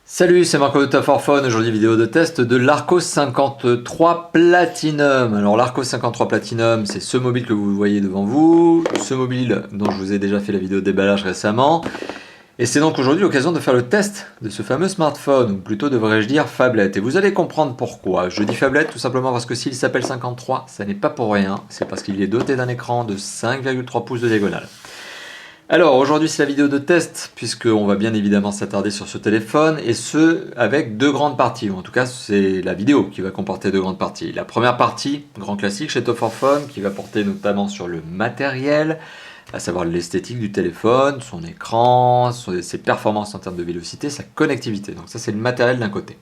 Salut, c'est Marco de Top for Phone. Aujourd'hui, vidéo de test de l'Arcos 53 Platinum. Alors, l'Arcos 53 Platinum, c'est ce mobile que vous voyez devant vous. Ce mobile dont je vous ai déjà fait la vidéo de déballage récemment. Et c'est donc aujourd'hui l'occasion de faire le test de ce fameux smartphone, ou plutôt devrais-je dire phablette. Et vous allez comprendre pourquoi. Je dis phablette tout simplement parce que s'il s'appelle 53, ça n'est pas pour rien. C'est parce qu'il est doté d'un écran de 5,3 pouces de diagonale. Alors aujourd'hui c'est la vidéo de test puisqu'on va bien évidemment s'attarder sur ce téléphone et ce avec deux grandes parties, ou en tout cas c'est la vidéo qui va comporter deux grandes parties. La première partie, grand classique chez Top for Phone, qui va porter notamment sur le matériel, à savoir l'esthétique du téléphone, son écran, ses performances en termes de vélocité, sa connectivité. Donc ça c'est le matériel d'un côté.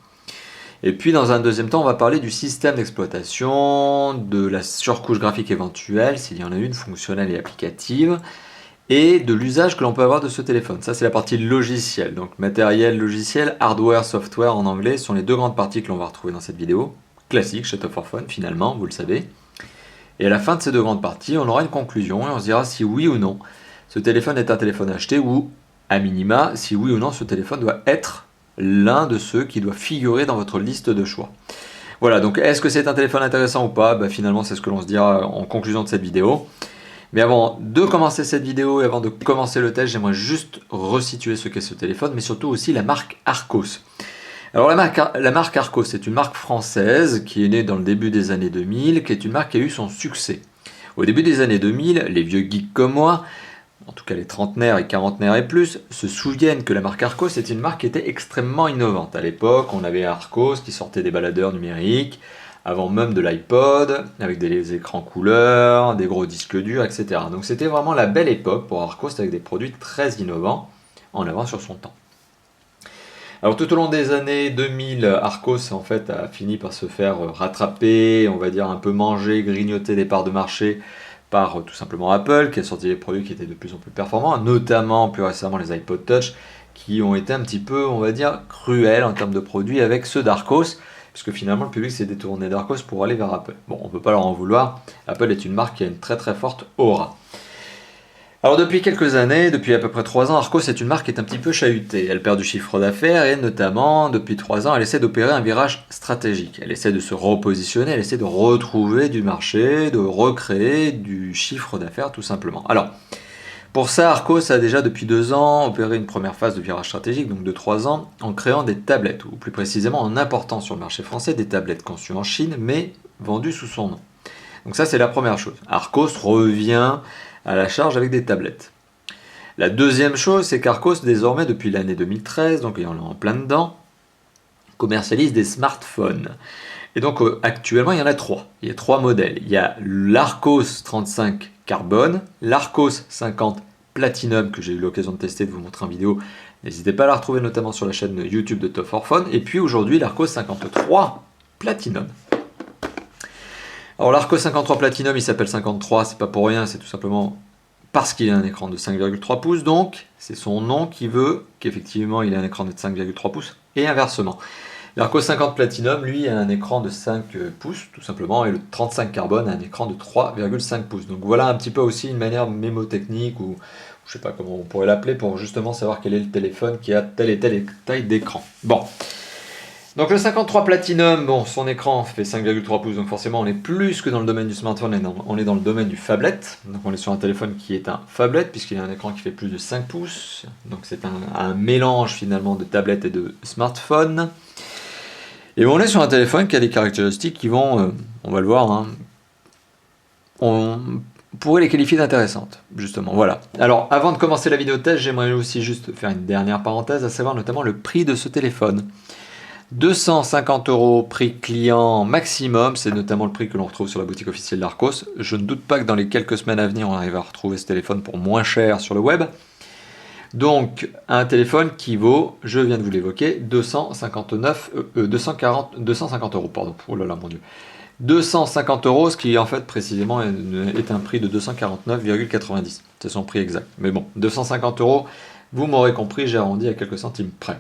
Et puis dans un deuxième temps on va parler du système d'exploitation, de la surcouche graphique éventuelle, s'il y en a une fonctionnelle et applicative, et de l'usage que l'on peut avoir de ce téléphone. Ça c'est la partie logicielle, donc matériel, logiciel, hardware, software en anglais sont les deux grandes parties que l'on va retrouver dans cette vidéo, classique chez Top for Phone finalement, vous le savez. Et à la fin de ces deux grandes parties, on aura une conclusion et on se dira si oui ou non ce téléphone est un téléphone acheté, ou à minima, si oui ou non ce téléphone doit être l'un de ceux qui doit figurer dans votre liste de choix. Voilà, donc est-ce que c'est un téléphone intéressant ou pas? Finalement c'est ce que l'on se dira en conclusion de cette vidéo. Mais avant de commencer cette vidéo et avant de commencer le test, j'aimerais juste resituer ce qu'est ce téléphone, mais surtout aussi la marque Arcos. Alors la marque Arcos, c'est une marque française qui est née dans le début des années 2000, qui est une marque qui a eu son succès. Au début des années 2000, les vieux geeks comme moi, en tout cas les trentenaires et quarantenaires et plus, se souviennent que la marque Arcos était une marque qui était extrêmement innovante. À l'époque, on avait Arcos qui sortait des baladeurs numériques, avant même de l'iPod, avec des écrans couleurs, des gros disques durs, etc. Donc c'était vraiment la belle époque pour Arcos, avec des produits très innovants, en avance sur son temps. Alors tout au long des années 2000, Arcos en fait a fini par se faire rattraper, on va dire un peu manger, grignoter des parts de marché par tout simplement Apple, qui a sorti des produits qui étaient de plus en plus performants, notamment plus récemment les iPod Touch, qui ont été un petit peu, on va dire, cruels en termes de produits avec ceux d'Arcos, puisque finalement le public s'est détourné d'Arcos pour aller vers Apple. Bon, on ne peut pas leur en vouloir, Apple est une marque qui a une très très forte aura. Alors depuis quelques années, depuis à peu près 3 ans, Arcos est une marque qui est un petit peu chahutée. Elle perd du chiffre d'affaires et notamment, depuis 3 ans, elle essaie d'opérer un virage stratégique. Elle essaie de se repositionner, elle essaie de retrouver du marché, de recréer du chiffre d'affaires tout simplement. Alors, pour ça, Arcos a déjà depuis 2 ans opéré une première phase de virage stratégique, donc de 3 ans, en créant des tablettes, ou plus précisément en important sur le marché français des tablettes conçues en Chine, mais vendues sous son nom. Donc ça c'est la première chose. Arcos revient à la charge avec des tablettes. La deuxième chose, c'est qu'Arcos, désormais depuis l'année 2013, donc on est en plein dedans, commercialise des smartphones. Et donc actuellement il y en a 3. Il y a 3 modèles. Il y a l'Arcos 35 Carbone, l'Arcos 50 Platinum, que j'ai eu l'occasion de tester, de vous montrer en vidéo. N'hésitez pas à la retrouver notamment sur la chaîne YouTube de Top for Phone. Et puis aujourd'hui l'Arcos 53 Platinum. Alors l'Arcos 53 Platinum, il s'appelle 53, c'est pas pour rien, c'est tout simplement parce qu'il a un écran de 5,3 pouces, donc c'est son nom qui veut qu'effectivement il a un écran de 5,3 pouces, et inversement. L'Arcos 50 Platinum, lui, a un écran de 5 pouces, tout simplement, et le 35 Carbone a un écran de 3,5 pouces. Donc voilà un petit peu aussi une manière mémotechnique, ou je sais pas comment on pourrait l'appeler, pour justement savoir quel est le téléphone qui a telle et telle taille d'écran. Bon. Donc le 53 Platinum, bon, son écran fait 5,3 pouces, donc forcément on est plus que dans le domaine du smartphone, on est dans le domaine du phablette. Donc on est sur un téléphone qui est un phablette, puisqu'il a un écran qui fait plus de 5 pouces. Donc c'est un mélange finalement de tablette et de smartphone. Et on est sur un téléphone qui a des caractéristiques qui vont, on va le voir, hein, on pourrait les qualifier d'intéressantes, justement, voilà. Alors avant de commencer la vidéo test, j'aimerais aussi juste faire une dernière parenthèse, à savoir notamment le prix de ce téléphone. 250 € prix client maximum, c'est notamment le prix que l'on retrouve sur la boutique officielle d'Arcos. Je ne doute pas que dans les quelques semaines à venir, on arrive à retrouver ce téléphone pour moins cher sur le web. Donc un téléphone qui vaut, je viens de vous l'évoquer, 250 €, pardon. Oh là là, mon Dieu. 250 €, ce qui en fait précisément est un prix de 249,90. C'est son prix exact. Mais bon, 250 €, vous m'aurez compris, j'ai arrondi à quelques centimes près.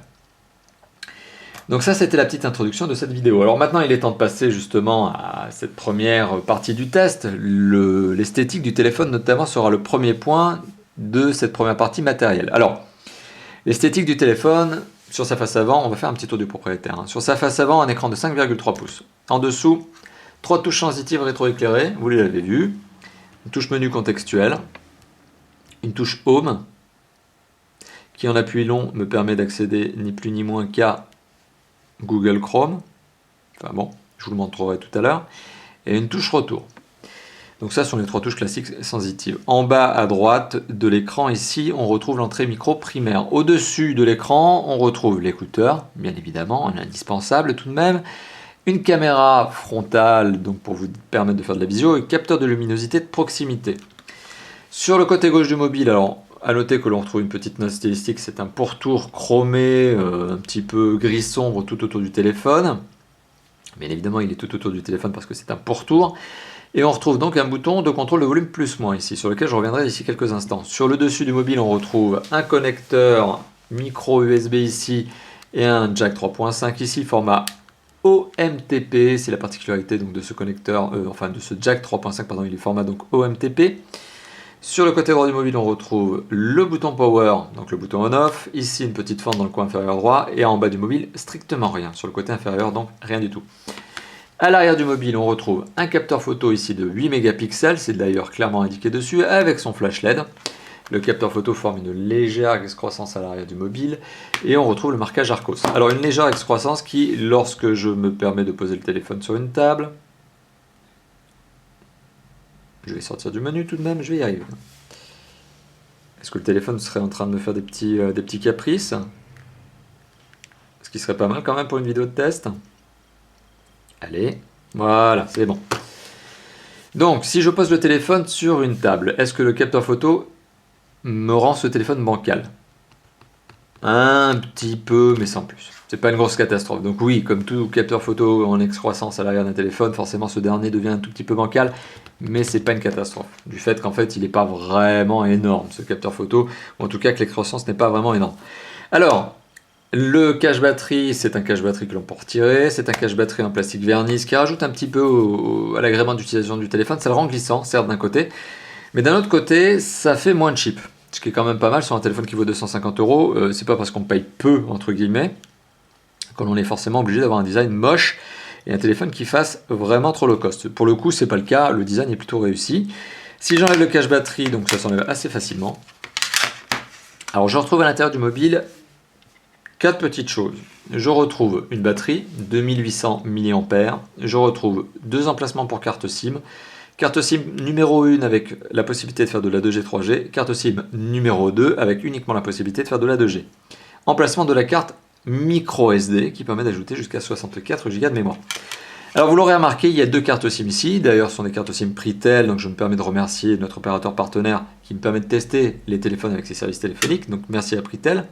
Donc ça c'était la petite introduction de cette vidéo. Alors maintenant il est temps de passer justement à cette première partie du test. L'esthétique du téléphone notamment sera le premier point de cette première partie matérielle. Alors l'esthétique du téléphone, sur sa face avant, on va faire un petit tour du propriétaire. Hein. Sur sa face avant, un écran de 5,3 pouces. En dessous, 3 touches sensitives rétroéclairées, vous l'avez vu. Une touche menu contextuelle, une touche Home, qui en appui long me permet d'accéder ni plus ni moins qu'à Google Chrome. Enfin bon, je vous le montrerai tout à l'heure. Et une touche retour. Donc ça sont les 3 touches classiques sensitives. En bas à droite de l'écran, ici, on retrouve l'entrée micro primaire. Au-dessus de l'écran, on retrouve l'écouteur, bien évidemment, un indispensable tout de même. Une caméra frontale, donc pour vous permettre de faire de la visio, et capteur de luminosité de proximité. Sur le côté gauche du mobile, alors, à noter que l'on retrouve une petite note stylistique, c'est un pourtour chromé, un petit peu gris sombre tout autour du téléphone. Bien évidemment, il est tout autour du téléphone parce que c'est un pourtour. Et on retrouve donc un bouton de contrôle de volume plus-moins ici, sur lequel je reviendrai d'ici quelques instants. Sur le dessus du mobile, on retrouve un connecteur micro USB ici et un jack 3.5 ici, format OMTP. C'est la particularité donc de ce connecteur, de ce jack 3.5, pardon, il est format donc OMTP. Sur le côté droit du mobile, on retrouve le bouton Power, donc le bouton On-Off. Ici, une petite fente dans le coin inférieur droit. Et en bas du mobile, strictement rien. Sur le côté inférieur, donc rien du tout. À l'arrière du mobile, on retrouve un capteur photo ici de 8 mégapixels. C'est d'ailleurs clairement indiqué dessus, avec son flash LED. Le capteur photo forme une légère excroissance à l'arrière du mobile. Et on retrouve le marquage Arcos. Alors, une légère excroissance qui, lorsque je me permets de poser le téléphone sur une table... Je vais sortir du menu tout de même, je vais y arriver. Est-ce que le téléphone serait en train de me faire des petits caprices? Ce qui serait pas mal quand même pour une vidéo de test. Allez, voilà, c'est bon. Donc, si je pose le téléphone sur une table, est-ce que le capteur photo me rend ce téléphone bancal? Un petit peu, mais sans plus. C'est pas une grosse catastrophe. Donc oui, comme tout capteur photo en excroissance à l'arrière d'un téléphone, forcément ce dernier devient un tout petit peu bancal, mais c'est pas une catastrophe. Du fait qu'en fait, il n'est pas vraiment énorme, ce capteur photo, ou en tout cas que l'excroissance n'est pas vraiment énorme. Alors, le cache batterie, c'est un cache batterie que l'on peut retirer, c'est un cache batterie en plastique vernis, ce qui rajoute un petit peu à l'agrément d'utilisation du téléphone. Ça le rend glissant, certes d'un côté, mais d'un autre côté, ça fait moins cheap. Ce qui est quand même pas mal sur un téléphone qui vaut 250 €. C'est pas parce qu'on paye peu, entre guillemets, qu'on est forcément obligé d'avoir un design moche et un téléphone qui fasse vraiment trop low cost. Pour le coup, c'est pas le cas, le design est plutôt réussi. Si j'enlève le cache batterie, donc ça s'enlève assez facilement. Alors je retrouve à l'intérieur du mobile 4 petites choses. Je retrouve une batterie, 2800 mAh. Je retrouve 2 emplacements pour carte SIM. Carte SIM numéro 1 avec la possibilité de faire de la 2G, 3G. Carte SIM numéro 2 avec uniquement la possibilité de faire de la 2G. Emplacement de la carte micro SD qui permet d'ajouter jusqu'à 64 Go de mémoire. Alors vous l'aurez remarqué, il y a 2 cartes SIM ici. D'ailleurs, ce sont des cartes SIM Pritel, donc je me permets de remercier notre opérateur partenaire qui me permet de tester les téléphones avec ses services téléphoniques. Donc merci à Pritel.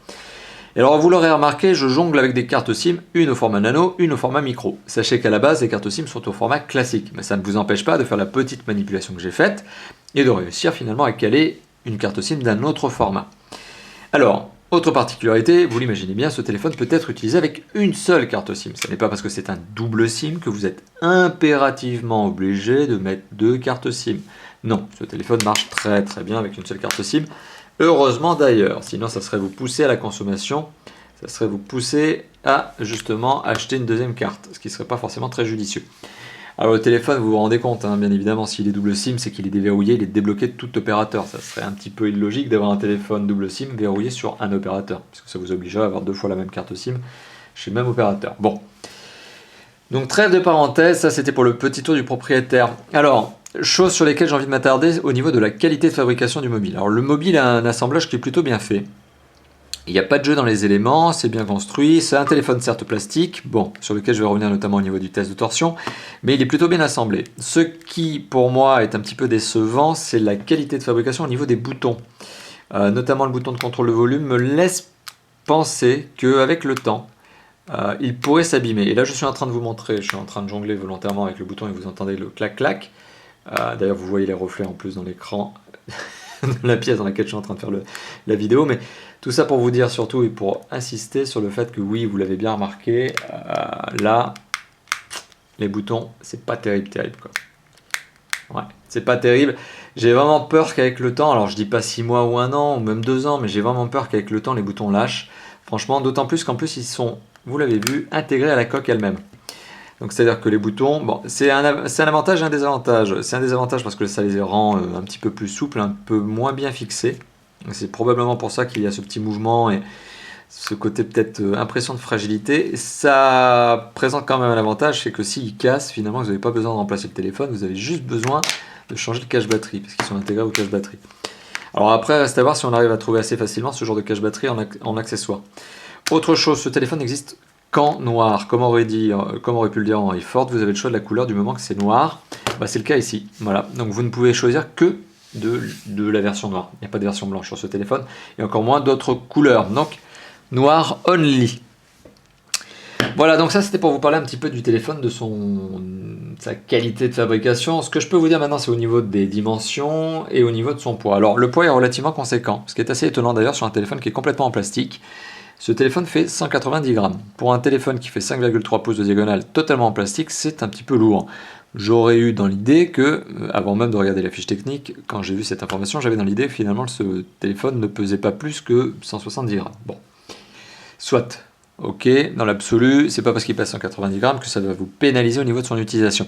Et alors vous l'aurez remarqué, je jongle avec des cartes SIM, une au format nano, une au format micro. Sachez qu'à la base, les cartes SIM sont au format classique, mais ça ne vous empêche pas de faire la petite manipulation que j'ai faite et de réussir finalement à caler une carte SIM d'un autre format. Alors, autre particularité, vous l'imaginez bien, ce téléphone peut être utilisé avec une seule carte SIM. Ce n'est pas parce que c'est un double SIM que vous êtes impérativement obligé de mettre 2 cartes SIM. Non, ce téléphone marche très très bien avec une seule carte SIM. Heureusement d'ailleurs, sinon ça serait vous pousser à la consommation, ça serait vous pousser à justement acheter une deuxième carte, ce qui ne serait pas forcément très judicieux. Alors le téléphone, vous vous rendez compte, hein, bien évidemment, s'il est double SIM, c'est qu'il est déverrouillé, il est débloqué de tout opérateur. Ça serait un petit peu illogique d'avoir un téléphone double SIM verrouillé sur un opérateur, parce que ça vous obligerait à avoir 2 fois la même carte SIM chez le même opérateur. Bon, donc trêve de parenthèse, ça c'était pour le petit tour du propriétaire. Alors, choses sur lesquelles j'ai envie de m'attarder au niveau de la qualité de fabrication du mobile. Alors le mobile a un assemblage qui est plutôt bien fait. Il n'y a pas de jeu dans les éléments, c'est bien construit, c'est un téléphone certes plastique, bon, sur lequel je vais revenir notamment au niveau du test de torsion, mais il est plutôt bien assemblé. Ce qui, pour moi, est un petit peu décevant, c'est la qualité de fabrication au niveau des boutons. Notamment le bouton de contrôle de volume me laisse penser qu'avec le temps, il pourrait s'abîmer. Et là, je suis en train de vous montrer, je suis en train de jongler volontairement avec le bouton et vous entendez le clac-clac. D'ailleurs, vous voyez les reflets en plus dans l'écran de la pièce dans laquelle je suis en train de faire la vidéo, mais tout ça pour vous dire surtout et pour insister sur le fait que oui, vous l'avez bien remarqué, là, les boutons, c'est pas terrible quoi. Ouais, c'est pas terrible. J'ai vraiment peur qu'avec le temps, alors je dis pas 6 mois ou 1 an ou même 2 ans, mais j'ai vraiment peur qu'avec le temps les boutons lâchent. Franchement, d'autant plus qu'en plus ils sont, vous l'avez vu, intégrés à la coque elle-même. Donc c'est-à-dire que les boutons, bon, c'est un avantage et un désavantage. C'est un désavantage parce que ça les rend un petit peu plus souples, un peu moins bien fixés. C'est probablement pour ça qu'il y a ce petit mouvement et ce côté peut-être impression de fragilité. Ça présente quand même un avantage, c'est que s'il casse, finalement vous n'avez pas besoin de remplacer le téléphone, vous avez juste besoin de changer le cache-batterie, parce qu'ils sont intégrés au cache-batterie. Alors après, reste à voir si on arrive à trouver assez facilement ce genre de cache-batterie en accessoire. Autre chose, ce téléphone existe qu'en noir. Comme aurait pu le dire Henry Ford, vous avez le choix de la couleur du moment que c'est noir. Bah, c'est le cas ici. Voilà. Donc vous ne pouvez choisir que de la version noire. Il n'y a pas de version blanche sur ce téléphone et encore moins d'autres couleurs. Donc noir only. Voilà, donc ça c'était pour vous parler un petit peu du téléphone, de sa qualité de fabrication. Ce que je peux vous dire maintenant, c'est au niveau des dimensions et au niveau de son poids. Alors le poids est relativement conséquent, ce qui est assez étonnant d'ailleurs sur un téléphone qui est complètement en plastique. Ce téléphone fait 190 grammes. Pour un téléphone qui fait 5,3 pouces de diagonale totalement en plastique, c'est un petit peu lourd. J'aurais eu dans l'idée que, avant même de regarder la fiche technique, quand j'ai vu cette information, j'avais dans l'idée que finalement ce téléphone ne pesait pas plus que 170 grammes. Bon, soit, ok, dans l'absolu, c'est pas parce qu'il pèse 190 grammes que ça va vous pénaliser au niveau de son utilisation.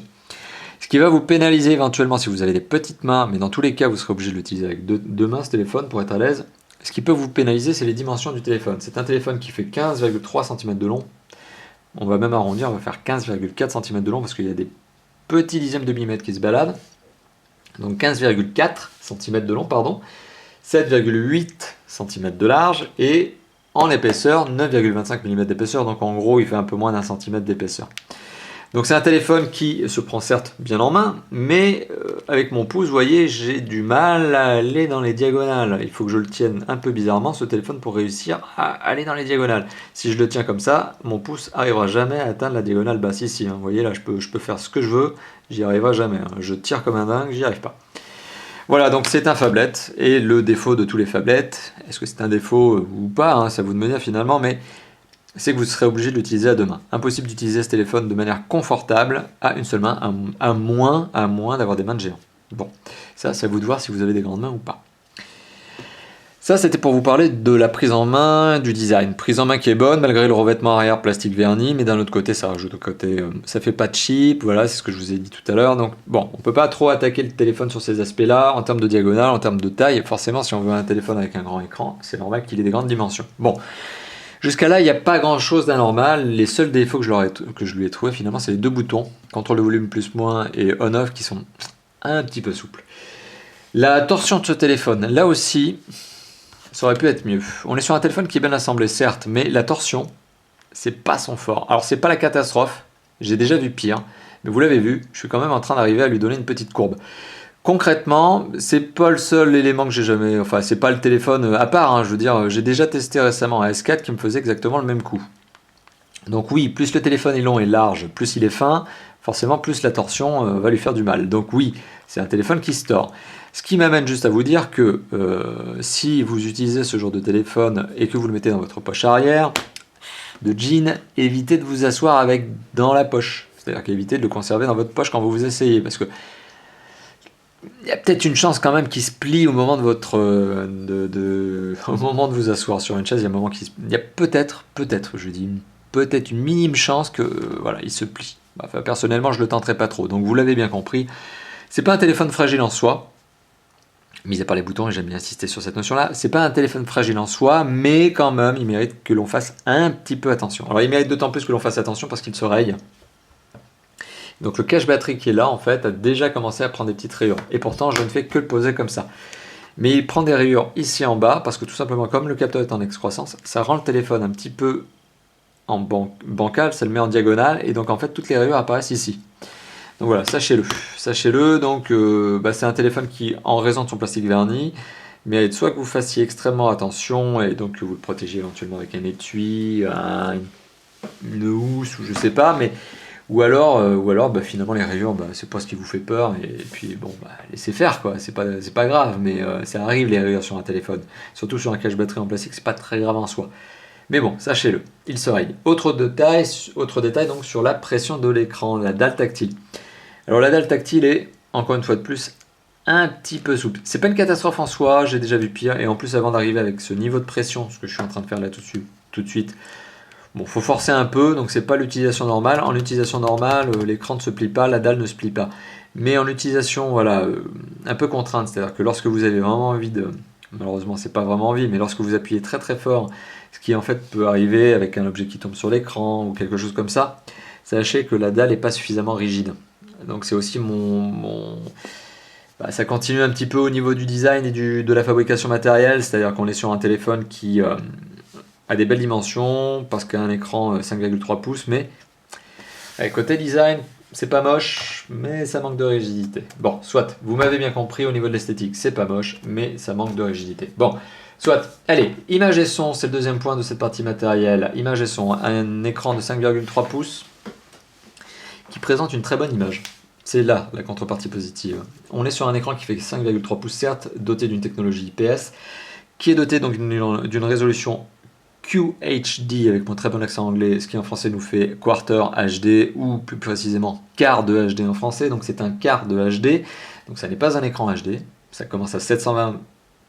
Ce qui va vous pénaliser éventuellement si vous avez des petites mains, mais dans tous les cas, vous serez obligé de l'utiliser avec deux mains ce téléphone pour être à l'aise. Ce qui peut vous pénaliser, c'est les dimensions du téléphone. C'est un téléphone qui fait 15,3 cm de long. On va même arrondir, on va faire 15,4 cm de long parce qu'il y a des petits dixièmes de millimètre qui se baladent. Donc 15,4 cm de long, pardon. 7,8 cm de large et en épaisseur, 9,25 mm d'épaisseur. Donc en gros, il fait un peu moins d'un centimètre d'épaisseur. Donc c'est un téléphone qui se prend certes bien en main, mais avec mon pouce, vous voyez, j'ai du mal à aller dans les diagonales. Il faut que je le tienne un peu bizarrement, ce téléphone, pour réussir à aller dans les diagonales. Si je le tiens comme ça, mon pouce n'arrivera jamais à atteindre la diagonale basse ici. Vous voyez, là, je peux faire ce que je veux, j'y arriverai jamais. Je tire comme un dingue, j'y arrive pas. Voilà, donc c'est un phablette, et le défaut de tous les phablettes, est-ce que c'est un défaut ou pas, c'est à vous de me dire finalement, mais c'est que vous serez obligé de l'utiliser à deux mains. Impossible d'utiliser ce téléphone de manière confortable à une seule main, à moins d'avoir des mains de géant. Bon, ça c'est à vous de voir si vous avez des grandes mains ou pas. Ça c'était pour vous parler de la prise en main, du design. Prise en main qui est bonne malgré le revêtement arrière plastique verni, mais d'un autre côté ça rajoute au côté, ça fait pas de cheap, voilà, c'est ce que je vous ai dit tout à l'heure. Donc bon, on peut pas trop attaquer le téléphone sur ces aspects-là, en termes de diagonale, en termes de taille. Forcément, si on veut un téléphone avec un grand écran, c'est normal qu'il ait des grandes dimensions. Bon. Jusqu'à là, il n'y a pas grand chose d'anormal. Les seuls défauts que je lui ai trouvé finalement, c'est les deux boutons, contrôle de volume plus-moins et on-off, qui sont un petit peu souples. La torsion de ce téléphone, là aussi, ça aurait pu être mieux. On est sur un téléphone qui est bien assemblé, certes, mais la torsion, c'est pas son fort. Alors, c'est pas la catastrophe, j'ai déjà vu pire, mais vous l'avez vu, je suis quand même en train d'arriver à lui donner une petite courbe. Concrètement, c'est pas le seul élément que j'ai jamais... Enfin, c'est pas le téléphone à part, je veux dire, j'ai déjà testé récemment un S4 qui me faisait exactement le même coup. Donc oui, plus le téléphone est long et large, plus il est fin, forcément plus la torsion va lui faire du mal. Donc oui, c'est un téléphone qui se tord. Ce qui m'amène juste à vous dire que si vous utilisez ce genre de téléphone et que vous le mettez dans votre poche arrière, de jean, évitez de vous asseoir avec dans la poche. C'est-à-dire qu'évitez de le conserver dans votre poche quand vous vous essayez, parce que il y a peut-être une chance quand même qu'il se plie au moment de votre au moment de vous asseoir sur une chaise. Il y a un moment il y a peut-être je dis peut-être une minime chance que voilà, il se plie. Enfin, personnellement, je le tenterai pas trop. Donc vous l'avez bien compris, c'est pas un téléphone fragile en soi. Mis à part les boutons, et j'aime bien insister sur cette notion-là, c'est pas un téléphone fragile en soi, mais quand même, il mérite que l'on fasse un petit peu attention. Alors il mérite d'autant plus que l'on fasse attention parce qu'il se raye. Donc le cache-batterie qui est là, en fait, a déjà commencé à prendre des petites rayures. Et pourtant, je ne fais que le poser comme ça. Mais il prend des rayures ici en bas, parce que tout simplement, comme le capteur est en excroissance, ça rend le téléphone un petit peu en bancal, ça le met en diagonale, et donc en fait, toutes les rayures apparaissent ici. Donc voilà, sachez-le. Sachez-le, donc c'est un téléphone qui, en raison de son plastique verni, mérite soit que vous fassiez extrêmement attention, et donc que vous le protégiez éventuellement avec un étui, une housse, ou je sais pas, mais... Ou alors finalement les rayures, c'est pas ce qui vous fait peur, et puis bon, laissez faire quoi, c'est pas grave, mais ça arrive les rayures sur un téléphone, surtout sur un cache-batterie en plastique, c'est pas très grave en soi. Mais bon, sachez-le, il se raye. Autre détail donc sur la pression de l'écran, la dalle tactile. Alors la dalle tactile est, encore une fois de plus, un petit peu souple. C'est pas une catastrophe en soi, j'ai déjà vu pire, et en plus avant d'arriver avec ce niveau de pression, ce que je suis en train de faire là tout de suite, tout de suite. Bon, faut forcer un peu, donc c'est pas l'utilisation normale. En utilisation normale, l'écran ne se plie pas, la dalle ne se plie pas. Mais en utilisation, voilà, un peu contrainte, c'est-à-dire que lorsque vous avez vraiment envie de... Malheureusement, c'est pas vraiment envie, mais lorsque vous appuyez très très fort, ce qui en fait peut arriver avec un objet qui tombe sur l'écran ou quelque chose comme ça, sachez que la dalle n'est pas suffisamment rigide. Donc c'est aussi ça continue un petit peu au niveau du design et de la fabrication matérielle, c'est-à-dire qu'on est sur un téléphone qui a des belles dimensions, parce qu'il a un écran 5,3 pouces, mais côté design, c'est pas moche, mais ça manque de rigidité. Bon, soit, vous m'avez bien compris, au niveau de l'esthétique, c'est pas moche, mais ça manque de rigidité. Bon, soit, allez, image et son, c'est le deuxième point de cette partie matérielle. Image et son, un écran de 5,3 pouces qui présente une très bonne image. C'est là la contrepartie positive. On est sur un écran qui fait 5,3 pouces, certes, doté d'une technologie IPS, qui est doté donc d'une résolution QHD avec mon très bon accent anglais, ce qui en français nous fait quarter HD ou plus précisément quart de HD en français, donc c'est un quart de HD, donc ça n'est pas un écran HD, ça commence à 720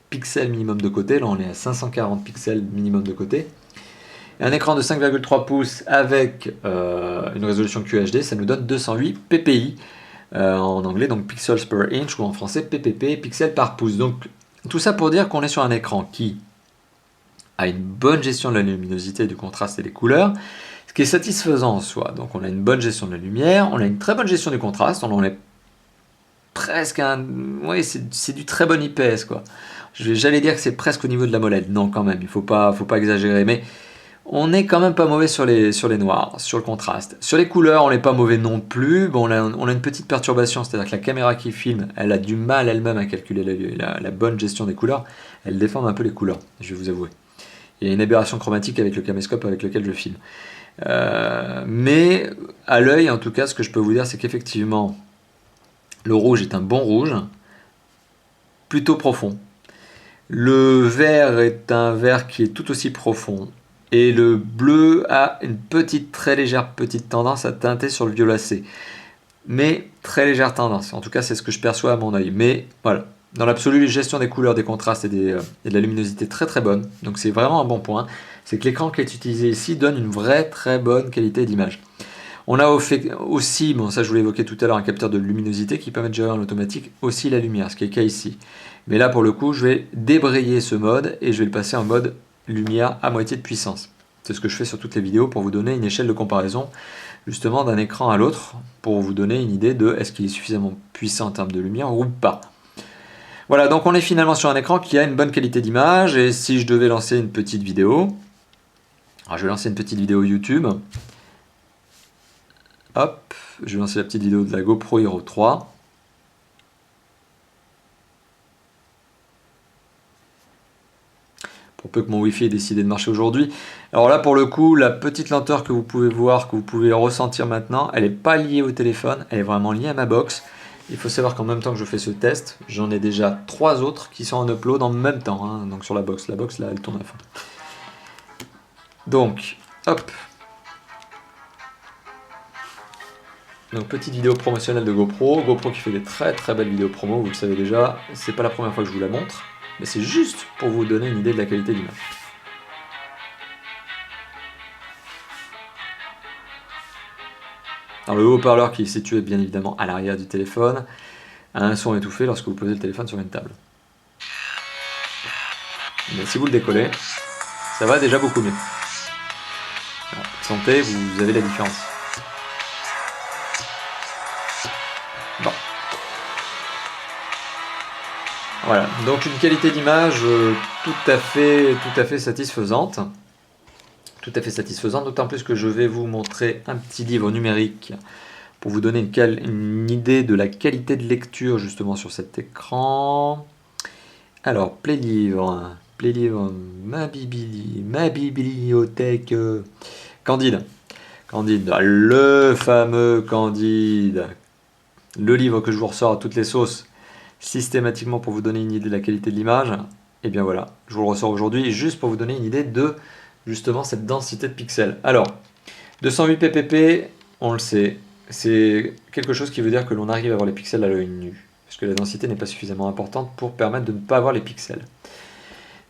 pixels minimum de côté, là on est à 540 pixels minimum de côté. Et un écran de 5,3 pouces avec une résolution QHD, ça nous donne 208 ppi en anglais, donc pixels per inch, ou en français PPP, pixels par pouce. Donc tout ça pour dire qu'on est sur un écran qui a une bonne gestion de la luminosité, du contraste et des couleurs, ce qui est satisfaisant en soi. Donc on a une bonne gestion de la lumière, on a une très bonne gestion du contraste, on en est presque un... Oui, c'est du très bon IPS, quoi. J'allais dire que c'est presque au niveau de la molette. Non, quand même, il faut pas exagérer, mais on n'est quand même pas mauvais sur les noirs, sur le contraste. Sur les couleurs, on n'est pas mauvais non plus. Bon, on a une petite perturbation, c'est-à-dire que la caméra qui filme, elle a du mal elle-même à calculer la bonne gestion des couleurs. Elle déforme un peu les couleurs, je vais vous avouer. Il y a une aberration chromatique avec le caméscope avec lequel je filme. Mais à l'œil, en tout cas, ce que je peux vous dire, c'est qu'effectivement, le rouge est un bon rouge, plutôt profond. Le vert est un vert qui est tout aussi profond. Et le bleu a une très légère petite tendance à teinter sur le violacé. Mais très légère tendance. En tout cas, c'est ce que je perçois à mon œil. Mais voilà. Dans l'absolu, gestion des couleurs, des contrastes et de la luminosité très très bonne. Donc c'est vraiment un bon point. C'est que l'écran qui est utilisé ici donne une vraie très bonne qualité d'image. On a aussi, bon ça je vous l'ai évoqué tout à l'heure, un capteur de luminosité qui permet de gérer en automatique aussi la lumière, ce qui est le cas ici. Mais là pour le coup, je vais débrayer ce mode et je vais le passer en mode lumière à moitié de puissance. C'est ce que je fais sur toutes les vidéos pour vous donner une échelle de comparaison justement d'un écran à l'autre, pour vous donner une idée de est-ce qu'il est suffisamment puissant en termes de lumière ou pas. Voilà, donc on est finalement sur un écran qui a une bonne qualité d'image, et si je devais lancer une petite vidéo, alors je vais lancer une petite vidéo YouTube, hop, je vais lancer la petite vidéo de la GoPro Hero 3, pour peu que mon Wi-Fi ait décidé de marcher aujourd'hui. Alors là pour le coup, la petite lenteur que vous pouvez voir, que vous pouvez ressentir maintenant, elle n'est pas liée au téléphone, elle est vraiment liée à ma box. Il faut savoir qu'en même temps que je fais ce test, j'en ai déjà 3 autres qui sont en upload en même temps, hein, donc sur la box. La box là, elle tourne à fond. Donc, hop. Donc petite vidéo promotionnelle de GoPro. GoPro qui fait des très très belles vidéos promo, vous le savez déjà. C'est pas la première fois que je vous la montre, mais c'est juste pour vous donner une idée de la qualité d'image. Alors le haut-parleur qui est situé bien évidemment à l'arrière du téléphone a un son étouffé lorsque vous posez le téléphone sur une table. Mais si vous le décollez, ça va déjà beaucoup mieux. Alors, sentez, vous avez la différence. Bon. Voilà, donc une qualité d'image tout à fait satisfaisante. Tout à fait satisfaisante, d'autant plus que je vais vous montrer un petit livre numérique pour vous donner une idée de la qualité de lecture justement sur cet écran. Alors, Play Livre, ma bibliothèque, Candide, le fameux Candide, le livre que je vous ressors à toutes les sauces systématiquement pour vous donner une idée de la qualité de l'image. Et bien voilà, je vous le ressors aujourd'hui juste pour vous donner une idée de justement cette densité de pixels. Alors, 208 ppp, on le sait, c'est quelque chose qui veut dire que l'on arrive à voir les pixels à l'œil nu, parce que la densité n'est pas suffisamment importante pour permettre de ne pas avoir les pixels.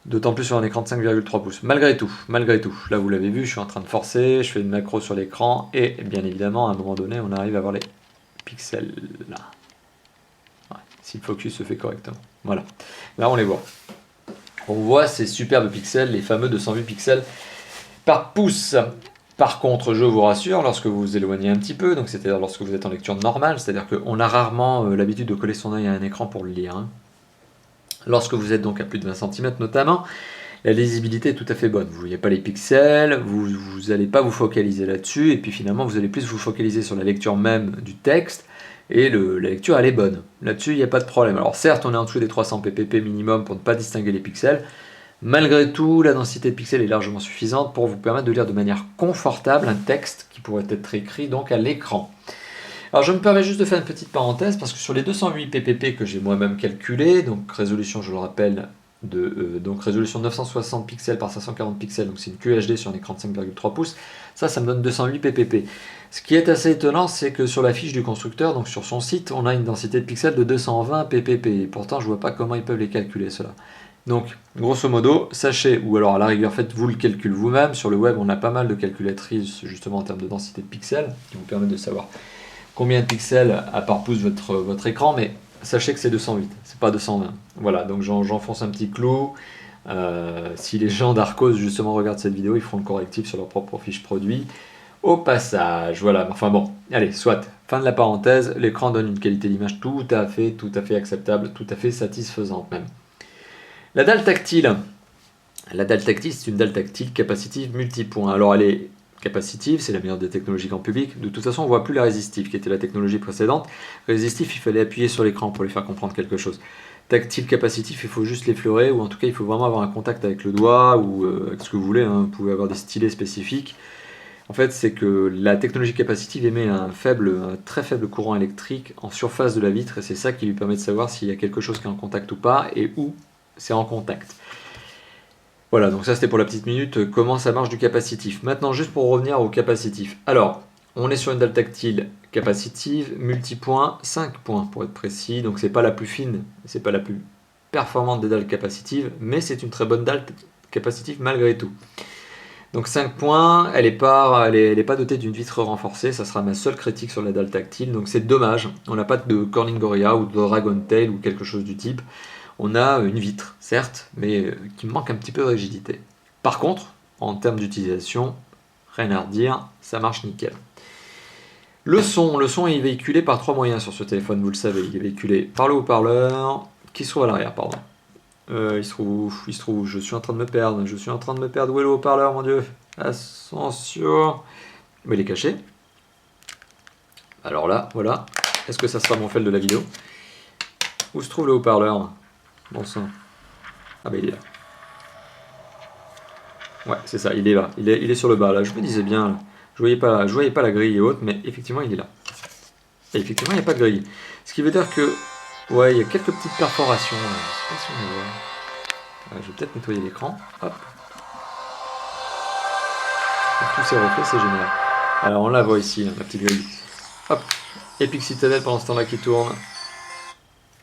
D'autant plus sur un écran de 5,3 pouces. Malgré tout, là vous l'avez vu, je suis en train de forcer, je fais une macro sur l'écran, et bien évidemment, à un moment donné, on arrive à voir les pixels là. Ouais, si le focus se fait correctement. Voilà, là on les voit. On voit ces superbes pixels, les fameux 208 pixels par pouce. Par contre, je vous rassure, lorsque vous vous éloignez un petit peu, donc c'est-à-dire lorsque vous êtes en lecture normale, c'est-à-dire qu'on a rarement l'habitude de coller son œil à un écran pour le lire. Hein. Lorsque vous êtes donc à plus de 20 cm notamment, la lisibilité est tout à fait bonne. Vous ne voyez pas les pixels, vous n'allez pas vous focaliser là-dessus, et puis finalement vous allez plus vous focaliser sur la lecture même du texte, et la lecture elle est bonne. Là-dessus il n'y a pas de problème. Alors certes on est en dessous des 300 pp minimum pour ne pas distinguer les pixels, malgré tout la densité de pixels est largement suffisante pour vous permettre de lire de manière confortable un texte qui pourrait être écrit donc à l'écran. Alors je me permets juste de faire une petite parenthèse parce que sur les 208 pp que j'ai moi-même calculé, donc résolution je le rappelle, donc résolution 960 pixels par 540 pixels, donc c'est une QHD sur un écran de 5,3 pouces, ça me donne 208 pp. Ce qui est assez étonnant, c'est que sur la fiche du constructeur, donc sur son site, on a une densité de pixels de 220 pp, et pourtant je vois pas comment ils peuvent les calculer cela. Donc, grosso modo, sachez, ou alors à la rigueur, faites-vous le calcul vous-même. Sur le web, on a pas mal de calculatrices, justement en termes de densité de pixels, qui vous permettent de savoir combien de pixels a par pouce votre écran, mais sachez que c'est 208, c'est pas 220. Voilà, donc j'enfonce un petit clou. Si les gens d'Arcos, justement, regardent cette vidéo, ils feront le correctif sur leur propre fiche produit. Au passage, voilà, enfin bon, allez, soit, fin de la parenthèse, l'écran donne une qualité d'image tout à fait acceptable, tout à fait satisfaisante même. La dalle tactile, c'est une dalle tactile capacitive multipoint. Alors elle est capacitive, c'est la meilleure des technologies grand public. De toute façon, on ne voit plus la résistive, qui était la technologie précédente. Résistif, il fallait appuyer sur l'écran pour les faire comprendre quelque chose. Tactile, capacitif, il faut juste l'effleurer, ou en tout cas, il faut vraiment avoir un contact avec le doigt, ou avec ce que vous voulez. Hein. Vous pouvez avoir des stylets spécifiques. En fait, c'est que la technologie capacitive émet un très faible courant électrique en surface de la vitre, et c'est ça qui lui permet de savoir s'il y a quelque chose qui est en contact ou pas, et où c'est en contact. Voilà, donc ça c'était pour la petite minute, comment ça marche du capacitif. Maintenant, juste pour revenir au capacitif. Alors, on est sur une dalle tactile capacitive, multipoint, 5 points pour être précis, donc c'est pas la plus fine, c'est pas la plus performante des dalles capacitives, mais c'est une très bonne dalle capacitive malgré tout. Donc 5 points, elle n'est pas dotée d'une vitre renforcée, ça sera ma seule critique sur la dalle tactile, donc c'est dommage, on n'a pas de Corning Gorilla ou de Dragon Tail ou quelque chose du type. On a une vitre, certes, mais qui manque un petit peu de rigidité. Par contre, en termes d'utilisation, rien à redire, ça marche nickel. Le son est véhiculé par 3 moyens sur ce téléphone, vous le savez. Il est véhiculé par le haut-parleur, qui se trouve à l'arrière, pardon. Il se trouve où? Je suis en train de me perdre, Où est le haut-parleur, mon Dieu? Attention. Mais il est caché. Alors là, voilà. Est-ce que ça sera mon fail de la vidéo? Où se trouve le haut-parleur? Bon sang. Ah bah il est là. Ouais, c'est ça, il est là. Il est sur le bas, là. Je me disais bien, là. Je voyais pas la grille et autres, mais effectivement, il est là. Et effectivement, il n'y a pas de grille. Ce qui veut dire que, ouais, il y a quelques petites perforations. Là. Je sais pas si on les voit. Je vais peut-être nettoyer l'écran. Hop. Et tous ces reflets, c'est génial. Alors, on la voit ici, là, la petite grille. Hop. Epic Citadel pendant ce temps-là qui tourne.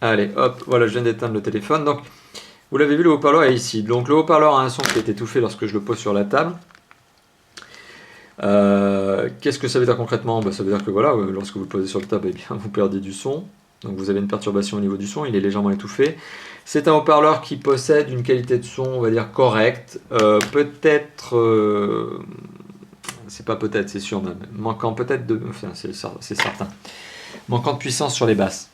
Allez, hop, voilà, je viens d'éteindre le téléphone. Donc, vous l'avez vu, le haut-parleur est ici. Donc, le haut-parleur a un son qui est étouffé lorsque je le pose sur la table. Qu'est-ce que ça veut dire concrètement? Ça veut dire que voilà, lorsque vous le posez sur la table, eh bien, vous perdez du son. Donc, vous avez une perturbation au niveau du son, il est légèrement étouffé. C'est un haut-parleur qui possède une qualité de son, on va dire, correcte. Peut-être... c'est pas peut-être, c'est sûr même. Manquant peut-être de... Enfin, c'est certain. Manquant de puissance sur les basses.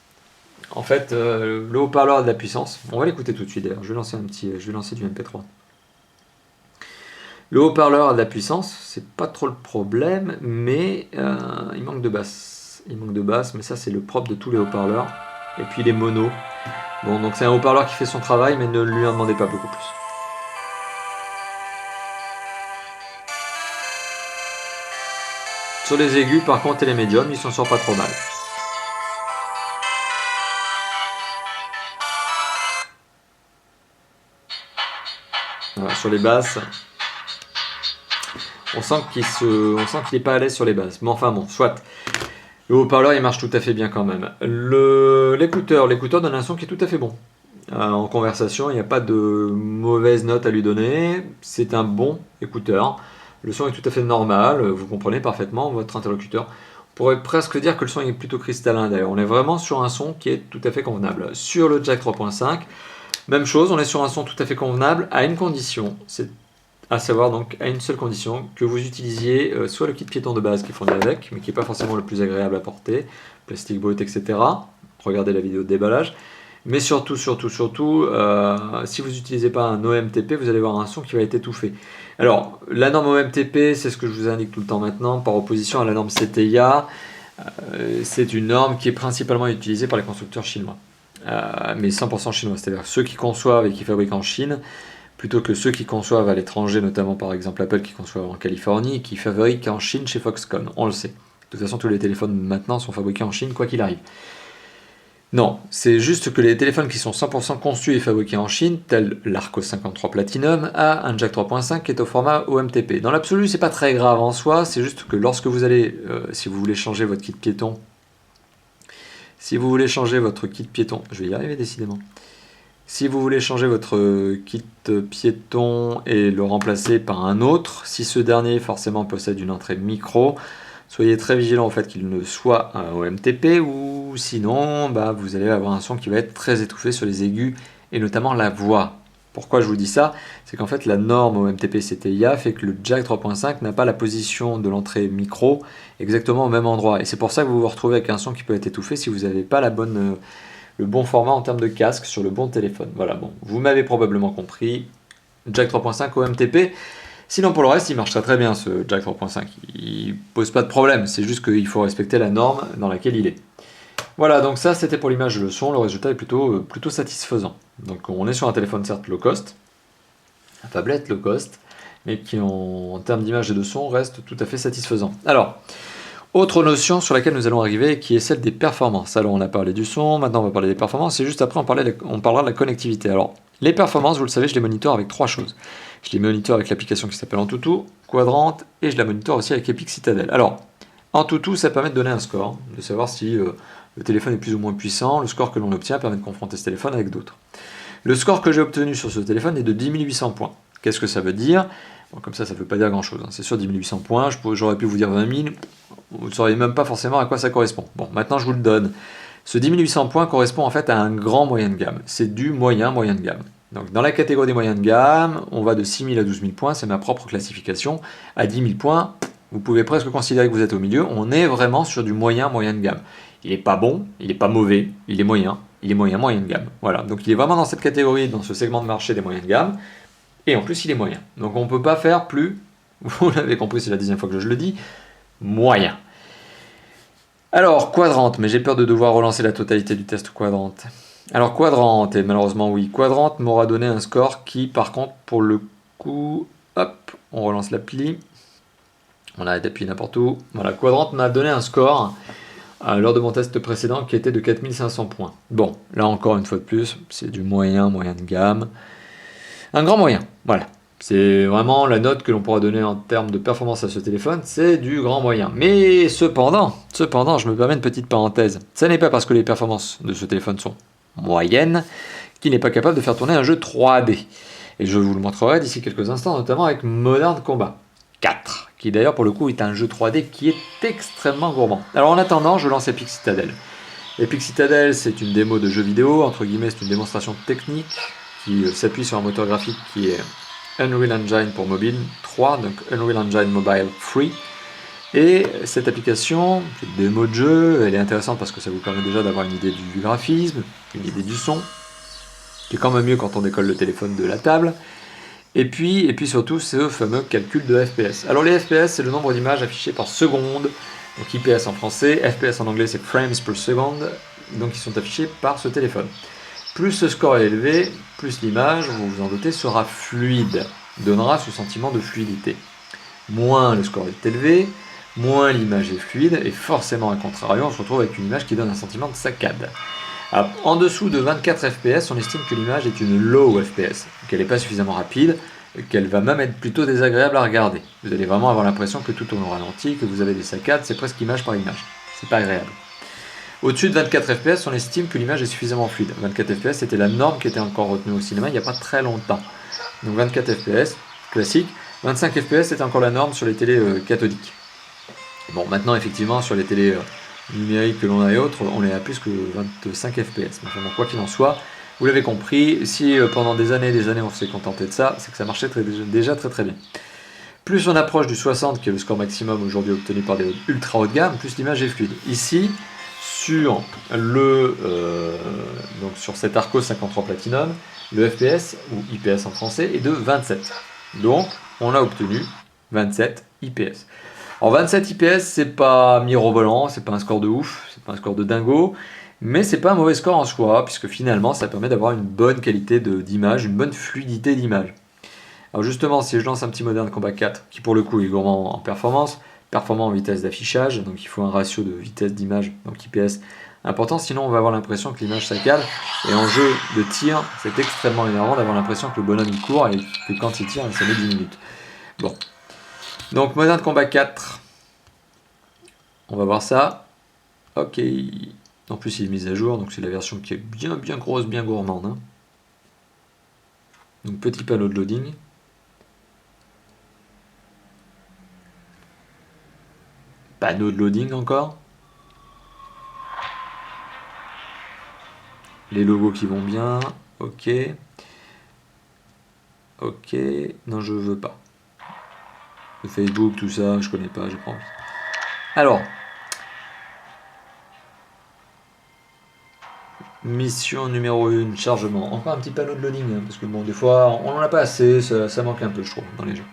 En fait, le haut-parleur a de la puissance. On va l'écouter tout de suite d'ailleurs. Je vais lancer du MP3. Le haut-parleur a de la puissance, c'est pas trop le problème, mais il manque de basse. Mais ça c'est le propre de tous les haut-parleurs. Et puis les monos. Bon, donc c'est un haut-parleur qui fait son travail, mais ne lui en demandez pas beaucoup plus. Sur les aigus, par contre, et les médiums, il s'en sort pas trop mal. Voilà, sur les basses, on sent qu'il n'est pas à l'aise sur les basses. Mais enfin bon, soit. Le haut-parleur, il marche tout à fait bien quand même. L'écouteur donne un son qui est tout à fait bon. en conversation, il n'y a pas de mauvaise note à lui donner, c'est un bon écouteur. Le son est tout à fait normal, vous comprenez parfaitement votre interlocuteur. On pourrait presque dire que le son est plutôt cristallin d'ailleurs. On est vraiment sur un son qui est tout à fait convenable. Sur le jack 3.5, même chose, on est sur un son tout à fait convenable à une condition, c'est à savoir donc à une seule condition, que vous utilisiez soit le kit piéton de base qui est fourni avec, mais qui n'est pas forcément le plus agréable à porter, plastique brut, etc. Regardez la vidéo de déballage. Mais surtout, si vous n'utilisez pas un OMTP, vous allez avoir un son qui va être étouffé. Alors, la norme OMTP, c'est ce que je vous indique tout le temps maintenant, par opposition à la norme CTIA. C'est une norme qui est principalement utilisée par les constructeurs chinois. Mais 100% chinois, c'est-à-dire ceux qui conçoivent et qui fabriquent en Chine, plutôt que ceux qui conçoivent à l'étranger, notamment par exemple Apple qui conçoit en Californie, et qui fabrique en Chine chez Foxconn, on le sait. De toute façon, tous les téléphones maintenant sont fabriqués en Chine, quoi qu'il arrive. Non, c'est juste que les téléphones qui sont 100% conçus et fabriqués en Chine, tel l'Arcos 53 Platinum, a un jack 3.5 qui est au format OMTP. Dans l'absolu, c'est pas très grave en soi, c'est juste que lorsque vous allez, si vous voulez changer votre kit piéton, je vais y arriver décidément. Si vous voulez changer votre kit piéton et le remplacer par un autre, si ce dernier forcément possède une entrée micro, soyez très vigilant au fait qu'il ne soit un OMTP ou sinon vous allez avoir un son qui va être très étouffé sur les aigus et notamment la voix. Pourquoi je vous dis ça? C'est qu'en fait la norme OMTP CTIA fait que le jack 3.5 n'a pas la position de l'entrée micro exactement au même endroit et c'est pour ça que vous vous retrouvez avec un son qui peut être étouffé si vous n'avez pas le bon format en termes de casque sur le bon téléphone. Voilà, bon, vous m'avez probablement compris, jack 3.5 OMTP. Sinon pour le reste, il marche très bien ce jack 3.5, il pose pas de problème, c'est juste qu'il faut respecter la norme dans laquelle il est. Voilà, donc ça c'était pour l'image et le son, le résultat est plutôt satisfaisant. Donc on est sur un téléphone certes low cost, un tablette low cost, mais qui en termes d'image et de son reste tout à fait satisfaisant. Alors, autre notion sur laquelle nous allons arriver, qui est celle des performances. Alors on a parlé du son, maintenant on va parler des performances, et juste après on parlera de la connectivité. Alors, les performances, vous le savez, je les monitore avec trois choses. Je les monitore avec l'application qui s'appelle Antutu, Quadrant, et je la monitore aussi avec Epic Citadel. Alors, Antutu, ça permet de donner un score, de savoir si le téléphone est plus ou moins puissant. Le score que l'on obtient permet de confronter ce téléphone avec d'autres. Le score que j'ai obtenu sur ce téléphone est de 10 800 points. Qu'est-ce que ça veut dire? Bon, comme ça ne veut pas dire grand-chose. Hein. C'est sûr, 10 800 points, j'aurais pu vous dire 20 000, vous ne sauriez même pas forcément à quoi ça correspond. Bon, maintenant je vous le donne. Ce 10 800 points correspond en fait à un grand moyen de gamme. C'est du moyen de gamme. Donc dans la catégorie des moyens de gamme, on va de 6 000 à 12 000 points, c'est ma propre classification. À 10 000 points, vous pouvez presque considérer que vous êtes au milieu. On est vraiment sur du moyen de gamme. Il n'est pas bon, il n'est pas mauvais, il est moyen de gamme. Voilà, donc il est vraiment dans cette catégorie, dans ce segment de marché des moyens de gamme. Et en plus, il est moyen. Donc on ne peut pas faire plus, vous l'avez compris, c'est la 10e fois que je le dis, moyen. Alors, Quadrant, mais j'ai peur de devoir relancer la totalité du test Quadrant. Alors, Quadrant, et malheureusement oui, Quadrant m'aura donné un score qui, par contre, pour le coup, hop, on relance l'appli, on arrête d'appuyer n'importe où. Voilà, Quadrant m'a donné un score lors de mon test précédent qui était de 4500 points. Bon, là encore une fois de plus, c'est du moyen de gamme. Un grand moyen, voilà. C'est vraiment la note que l'on pourra donner en termes de performance à ce téléphone, c'est du grand moyen. Mais cependant, je me permets une petite parenthèse. Ce n'est pas parce que les performances de ce téléphone sont moyennes qu'il n'est pas capable de faire tourner un jeu 3D. Et je vous le montrerai d'ici quelques instants, notamment avec Modern Combat 4, qui d'ailleurs pour le coup est un jeu 3D qui est extrêmement gourmand. Alors en attendant, je lance Epic Citadel. Epic Citadel, c'est une démo de jeu vidéo, entre guillemets, c'est une démonstration technique qui s'appuie sur un moteur graphique qui est Unreal Engine pour mobile 3, donc Unreal Engine Mobile Free. Et cette application, cette démo de jeu, elle est intéressante parce que ça vous permet déjà d'avoir une idée du graphisme, une idée du son, qui est quand même mieux quand on décolle le téléphone de la table. Et puis surtout, ce fameux calcul de FPS. Alors les FPS, c'est le nombre d'images affichées par seconde, donc IPS en français, FPS en anglais c'est frames per second, donc ils sont affichés par ce téléphone. Plus ce score est élevé, plus l'image, vous vous en doutez, sera fluide, donnera ce sentiment de fluidité. Moins le score est élevé, moins l'image est fluide, et forcément, à contrario, on se retrouve avec une image qui donne un sentiment de saccade. Alors, en dessous de 24 fps, on estime que l'image est une low fps, qu'elle n'est pas suffisamment rapide, qu'elle va même être plutôt désagréable à regarder. Vous allez vraiment avoir l'impression que tout tourne au ralenti, que vous avez des saccades, c'est presque image par image. C'est pas agréable. Au-dessus de 24 fps, on estime que l'image est suffisamment fluide. 24 fps, c'était la norme qui était encore retenue au cinéma il n'y a pas très longtemps. Donc 24 fps, classique. 25 fps, c'était encore la norme sur les télés cathodiques. Bon, maintenant, effectivement, sur les télés numériques que l'on a et autres, on est à plus que 25 fps. Donc, quoi qu'il en soit, vous l'avez compris, si pendant des années on s'est contenté de ça, c'est que ça marchait déjà très bien. Plus on approche du 60, qui est le score maximum aujourd'hui obtenu par des ultra haut de gamme, plus l'image est fluide. Ici, sur cet Arco 53 Platinum, le FPS, ou IPS en français, est de 27. Donc, on a obtenu 27 IPS. Alors 27 IPS, c'est pas mirobolant, c'est pas un score de ouf, c'est pas un score de dingo, mais c'est pas un mauvais score en soi, puisque finalement, ça permet d'avoir une bonne qualité d'image, une bonne fluidité d'image. Alors justement, si je lance un petit Modern Combat 4, qui pour le coup est gourmand en performance, performant en vitesse d'affichage, donc il faut un ratio de vitesse d'image, donc IPS, important, sinon on va avoir l'impression que l'image saccade, et en jeu de tir, c'est extrêmement énervant d'avoir l'impression que le bonhomme il court, et que quand il tire, ça met 10 minutes. Bon. Donc Modern Combat 4, on va voir ça. Ok. En plus il est mis à jour, donc c'est la version qui est bien grosse, bien gourmande. Hein. Donc petit panneau de loading. Panneau de loading encore. Les logos qui vont bien. Ok. Ok. Non, je veux pas. Le Facebook, tout ça, je connais pas, j'ai pas envie. Alors. Mission numéro 1, chargement. Encore un petit panneau de loading, hein, parce que bon, des fois, on n'en a pas assez, ça manque un peu, je trouve, dans les jeux.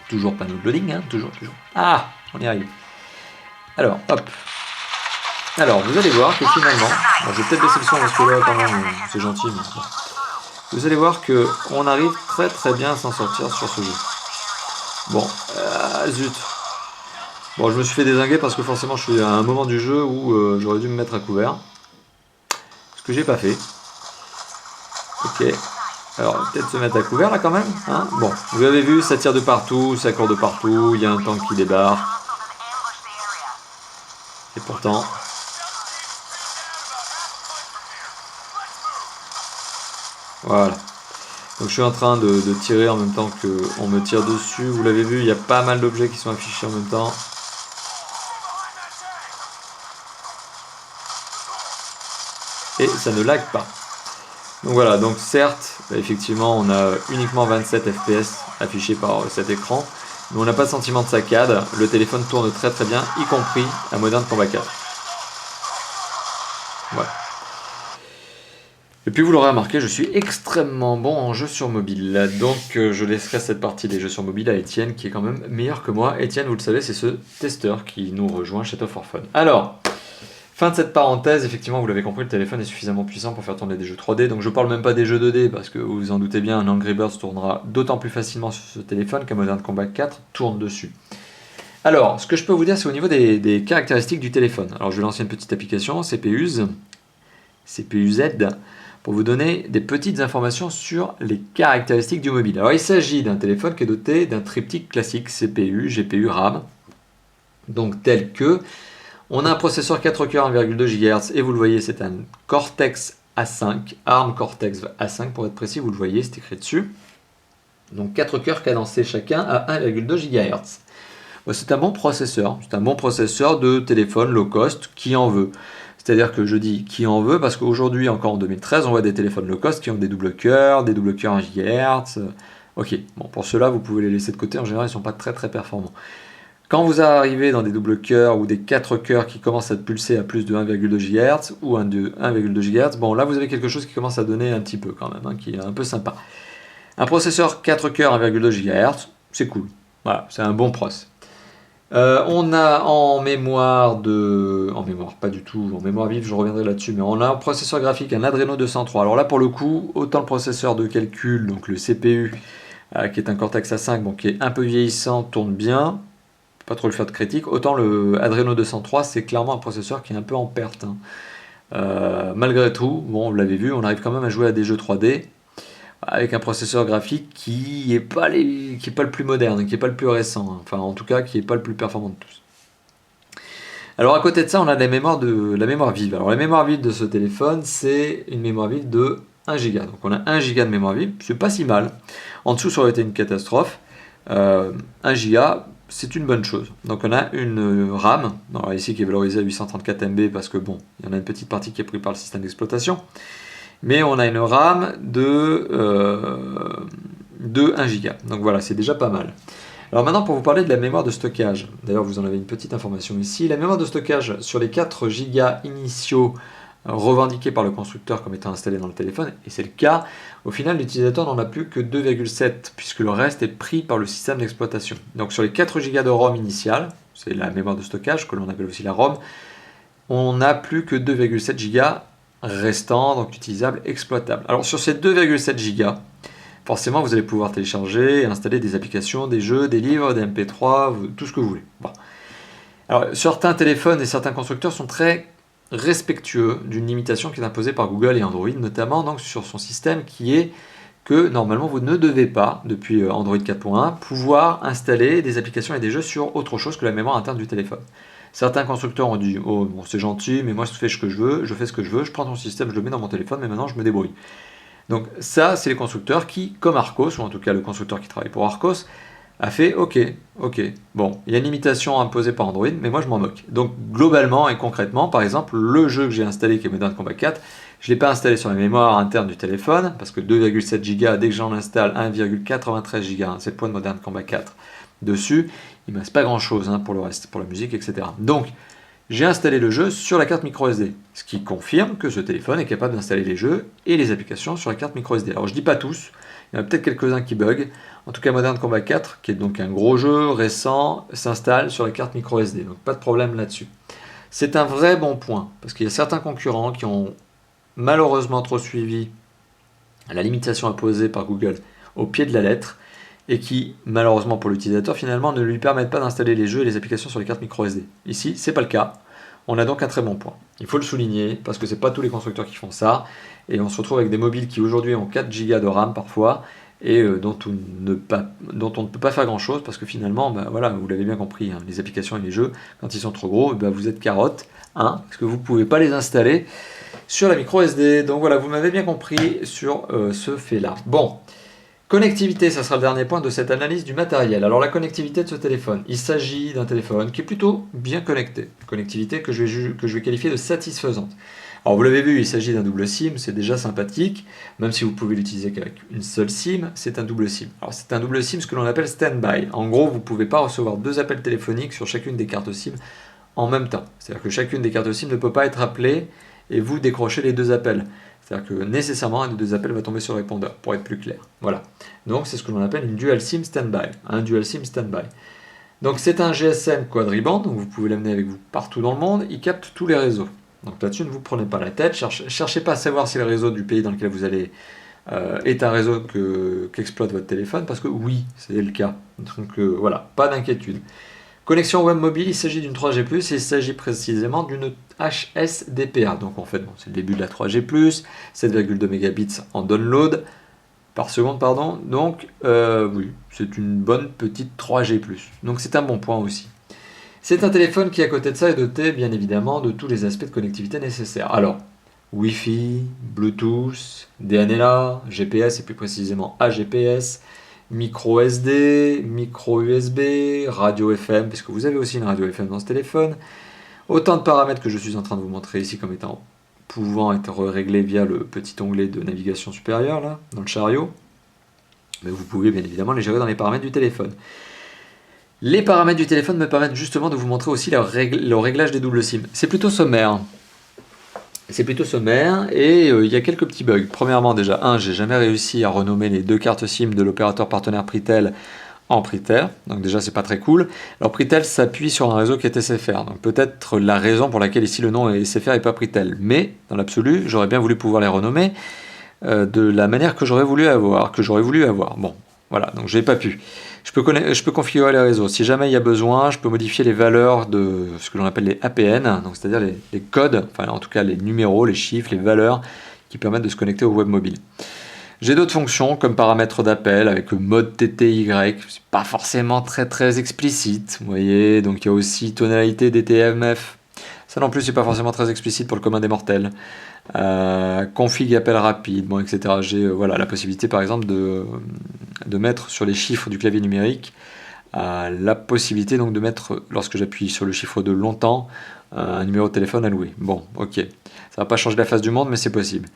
Toujours panneau de loading, hein, toujours. Ah, on y arrive. Alors, hop. Alors, vous allez voir que finalement, bon, je vais peut-être baisser le son parce que là, quand même, c'est gentil, mais bon. Vous allez voir que on arrive très bien à s'en sortir sur ce jeu. Bon, zut. Bon, je me suis fait dézinguer parce que forcément, je suis à un moment du jeu où j'aurais dû me mettre à couvert. Ce que j'ai pas fait. Ok. Alors, peut-être se mettre à couvert là quand même. Hein, bon, vous avez vu, ça tire de partout, ça court de partout, il y a un tank qui débarque. Et pourtant... Voilà. Donc je suis en train de tirer en même temps qu'on me tire dessus. Vous l'avez vu, il y a pas mal d'objets qui sont affichés en même temps. Et ça ne lag pas. Donc voilà, donc certes, effectivement, on a uniquement 27 fps affichés par cet écran. Mais on n'a pas de sentiment de saccade. Le téléphone tourne très bien, y compris à Modern Combat 4. Voilà. Et puis vous l'aurez remarqué, je suis extrêmement bon en jeu sur mobile. Donc je laisserai cette partie des jeux sur mobile à Étienne qui est quand même meilleur que moi. Étienne, vous le savez, c'est ce testeur qui nous rejoint chez Top for Fun. Alors, fin de cette parenthèse, effectivement vous l'avez compris, le téléphone est suffisamment puissant pour faire tourner des jeux 3D. Donc je parle même pas des jeux 2D parce que vous vous en doutez bien, un Angry Birds tournera d'autant plus facilement sur ce téléphone qu'un Modern Combat 4 tourne dessus. Alors, ce que je peux vous dire, c'est au niveau des caractéristiques du téléphone. Alors je vais lancer une petite application, CPUZ, pour vous donner des petites informations sur les caractéristiques du mobile. Alors il s'agit d'un téléphone qui est doté d'un triptyque classique CPU, GPU, RAM, donc tel que on a un processeur 4 cœurs 1,2 GHz et vous le voyez c'est un Cortex A5, ARM Cortex A5 pour être précis, vous le voyez c'est écrit dessus, donc 4 cœurs cadencés chacun à 1,2 GHz. Bon, c'est un bon processeur de téléphone low cost qui en veut. C'est-à-dire que je dis qui en veut parce qu'aujourd'hui, encore en 2013, on voit des téléphones low cost qui ont des double cœurs 1 GHz. Ok, bon, pour ceux-là, vous pouvez les laisser de côté. En général, ils ne sont pas très performants. Quand vous arrivez dans des double cœurs ou des 4 cœurs qui commencent à pulser à plus de 1,2 GHz ou 1,2 GHz, bon, là, vous avez quelque chose qui commence à donner un petit peu quand même, hein, qui est un peu sympa. Un processeur 4 cœurs 1,2 GHz, c'est cool. Voilà, c'est un bon pros. On a en mémoire vive, je reviendrai là-dessus, mais on a un processeur graphique, un Adreno 203. Alors là, pour le coup, autant le processeur de calcul, donc le CPU, qui est un Cortex A5, bon, qui est un peu vieillissant, tourne bien, pas trop le faire de critique, autant le Adreno 203, c'est clairement un processeur qui est un peu en perte. Hein. Malgré tout, bon, vous l'avez vu, on arrive quand même à jouer à des jeux 3D avec un processeur graphique qui n'est pas, le plus moderne, qui n'est pas le plus récent, hein. Enfin en tout cas qui n'est pas le plus performant de tous. Alors à côté de ça, on a la mémoire vive. Alors la mémoire vive de ce téléphone, c'est une mémoire vive de 1 Go. Donc on a 1 Go de mémoire vive, c'est pas si mal. En dessous, ça aurait été une catastrophe. 1 Go, c'est une bonne chose. Donc on a une RAM, alors ici qui est valorisée à 834 MB parce que bon, il y en a une petite partie qui est prise par le système d'exploitation. Mais on a une RAM de 1 Go. Donc voilà, c'est déjà pas mal. Alors maintenant, pour vous parler de la mémoire de stockage, d'ailleurs vous en avez une petite information ici, la mémoire de stockage sur les 4 Go initiaux revendiqués par le constructeur comme étant installés dans le téléphone, et c'est le cas, au final l'utilisateur n'en a plus que 2,7 puisque le reste est pris par le système d'exploitation. Donc sur les 4 Go de ROM initiale, c'est la mémoire de stockage que l'on appelle aussi la ROM, on n'a plus que 2,7 Go restants, donc utilisables, exploitables. Alors sur ces 2,7 Go, forcément vous allez pouvoir télécharger et installer des applications, des jeux, des livres, des MP3, tout ce que vous voulez. Bon. Alors certains téléphones et certains constructeurs sont très respectueux d'une limitation qui est imposée par Google et Android, notamment donc sur son système qui est que normalement vous ne devez pas, depuis Android 4.1, pouvoir installer des applications et des jeux sur autre chose que la mémoire interne du téléphone. Certains constructeurs ont dit « Oh, bon, c'est gentil, mais moi je fais ce que je veux, je prends ton système, je le mets dans mon téléphone, mais maintenant je me débrouille. » Donc ça, c'est les constructeurs qui, comme Arcos, ou en tout cas le constructeur qui travaille pour Arcos, a fait « Ok, bon, il y a une limitation imposée par Android, mais moi je m'en moque. » Donc globalement et concrètement, par exemple, le jeu que j'ai installé qui est Modern Combat 4, je ne l'ai pas installé sur la mémoire interne du téléphone, parce que 2,7 Go, dès que j'en installe 1,93 Go, c'est le point de Modern Combat 4 dessus, il ne me reste pas grand chose pour le reste, pour la musique, etc. Donc, j'ai installé le jeu sur la carte microSD, ce qui confirme que ce téléphone est capable d'installer les jeux et les applications sur la carte microSD. Alors je dis pas tous, il y en a peut-être quelques-uns qui bug. En tout cas, Modern Combat 4, qui est donc un gros jeu récent, s'installe sur la carte microSD, donc pas de problème là-dessus. C'est un vrai bon point, parce qu'il y a certains concurrents qui ont malheureusement trop suivi la limitation imposée par Google au pied de la lettre, et qui, malheureusement pour l'utilisateur, finalement ne lui permettent pas d'installer les jeux et les applications sur les cartes microSD. Ici, c'est pas le cas. On a donc un très bon point. Il faut le souligner, parce que c'est pas tous les constructeurs qui font ça, et on se retrouve avec des mobiles qui aujourd'hui ont 4 Go de RAM parfois, et dont on ne peut pas faire grand chose, parce que finalement, voilà, vous l'avez bien compris, les applications et les jeux, quand ils sont trop gros, vous êtes carotte, parce que vous ne pouvez pas les installer sur la microSD. Donc voilà, vous m'avez bien compris sur ce fait-là. Bon. Connectivité, ça sera le dernier point de cette analyse du matériel. Alors la connectivité de ce téléphone, il s'agit d'un téléphone qui est plutôt bien connecté. Connectivité que je vais qualifier de satisfaisante. Alors vous l'avez vu, il s'agit d'un double SIM, c'est déjà sympathique, même si vous pouvez l'utiliser qu'avec une seule SIM, c'est un double SIM. Alors c'est un double SIM, ce que l'on appelle stand-by. En gros, vous ne pouvez pas recevoir 2 appels téléphoniques sur chacune des cartes SIM en même temps. C'est-à-dire que chacune des cartes SIM ne peut pas être appelée et vous décrochez les 2 appels. C'est-à-dire que nécessairement, un des 2 appels va tomber sur le répondeur, pour être plus clair. Voilà. Donc, c'est ce que l'on appelle une dual SIM standby. Un dual SIM standby. Donc, c'est un GSM quadriband, donc vous pouvez l'amener avec vous partout dans le monde. Il capte tous les réseaux. Donc, là-dessus, ne vous prenez pas la tête. Cherchez pas à savoir si le réseau du pays dans lequel vous allez est un réseau qu'exploite votre téléphone, parce que oui, c'est le cas. Donc, voilà, pas d'inquiétude. Connexion web mobile, il s'agit d'une 3G+, et il s'agit précisément d'une HSDPA. Donc en fait, c'est le début de la 3G+, 7,2 mégabits en download par seconde, pardon. Donc oui, c'est une bonne petite 3G+. Donc c'est un bon point aussi. C'est un téléphone qui, à côté de ça, est doté, bien évidemment, de tous les aspects de connectivité nécessaires. Alors, Wi-Fi, Bluetooth, DNLA, GPS et plus précisément AGPS, micro SD, micro USB, radio FM, puisque vous avez aussi une radio FM dans ce téléphone. Autant de paramètres que je suis en train de vous montrer ici comme étant pouvant être réglés via le petit onglet de navigation supérieure, là, dans le chariot. Mais vous pouvez bien évidemment les gérer dans les paramètres du téléphone. Les paramètres du téléphone me permettent justement de vous montrer aussi le réglage des doubles SIM. C'est plutôt sommaire. Et il y a quelques petits bugs. Premièrement, déjà, j'ai jamais réussi à renommer les 2 cartes SIM de l'opérateur partenaire Pritel en Pritel. Donc déjà, c'est pas très cool. Alors Pritel s'appuie sur un réseau qui est SFR. Donc peut-être la raison pour laquelle ici le nom est SFR et pas Pritel. Mais dans l'absolu, j'aurais bien voulu pouvoir les renommer de la manière que j'aurais voulu avoir. Bon, voilà, donc j'ai pas pu. Je peux configurer les réseaux. Si jamais il y a besoin, je peux modifier les valeurs de ce que l'on appelle les APN, donc c'est-à-dire les codes, enfin en tout cas les numéros, les chiffres, les valeurs qui permettent de se connecter au web mobile. J'ai d'autres fonctions comme paramètres d'appel avec le mode TTY, c'est pas forcément très explicite, vous voyez, donc il y a aussi tonalité DTMF. Ça non plus, c'est pas forcément très explicite pour le commun des mortels. Config appel rapide, bon, etc. J'ai voilà, la possibilité par exemple de mettre sur les chiffres du clavier numérique la possibilité donc de mettre, lorsque j'appuie sur le chiffre de longtemps, un numéro de téléphone alloué. Bon, ok. Ça va pas changer la face du monde, mais c'est possible.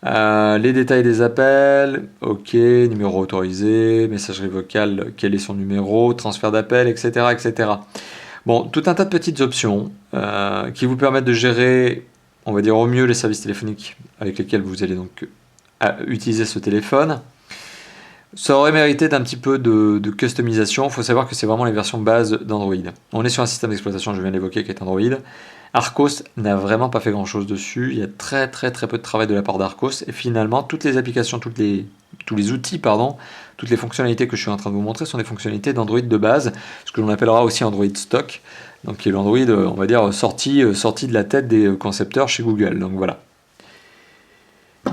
Les détails des appels, ok, numéro autorisé, messagerie vocale, quel est son numéro, transfert d'appel, etc., etc. Bon, tout un tas de petites options qui vous permettent de gérer, on va dire au mieux, les services téléphoniques avec lesquels vous allez donc utiliser ce téléphone. Ça aurait mérité d'un petit peu de customisation. Il faut savoir que c'est vraiment les versions base d'Android. On est sur un système d'exploitation, je viens d'évoquer, qui est Android. Arcos n'a vraiment pas fait grand chose dessus. Il y a très peu de travail de la part d'Arcos. Et finalement, toutes les applications, tous les outils, toutes les fonctionnalités que je suis en train de vous montrer sont des fonctionnalités d'Android de base, ce que l'on appellera aussi Android stock, donc qui est l'Android, on va dire, sorti de la tête des concepteurs chez Google. Donc voilà.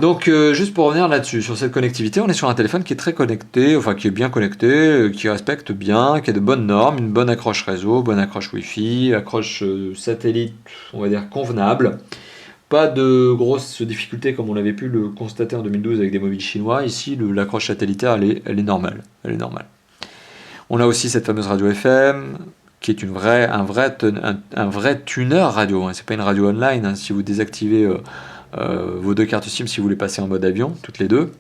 Donc juste pour revenir là-dessus, sur cette connectivité, on est sur un téléphone qui est très connecté, enfin qui est bien connecté, qui respecte bien, qui a de bonnes normes, une bonne accroche réseau, bonne accroche Wi-Fi, accroche satellite, on va dire convenable. Pas de grosses difficultés comme on avait pu le constater en 2012 avec des mobiles chinois. Ici, l'accroche satellitaire, elle est normale. On a aussi cette fameuse radio FM, qui est un vrai tuner radio. Hein. C'est pas une radio online. Hein. Si vous désactivez vos deux cartes SIM, si vous les passez en mode avion, toutes les deux,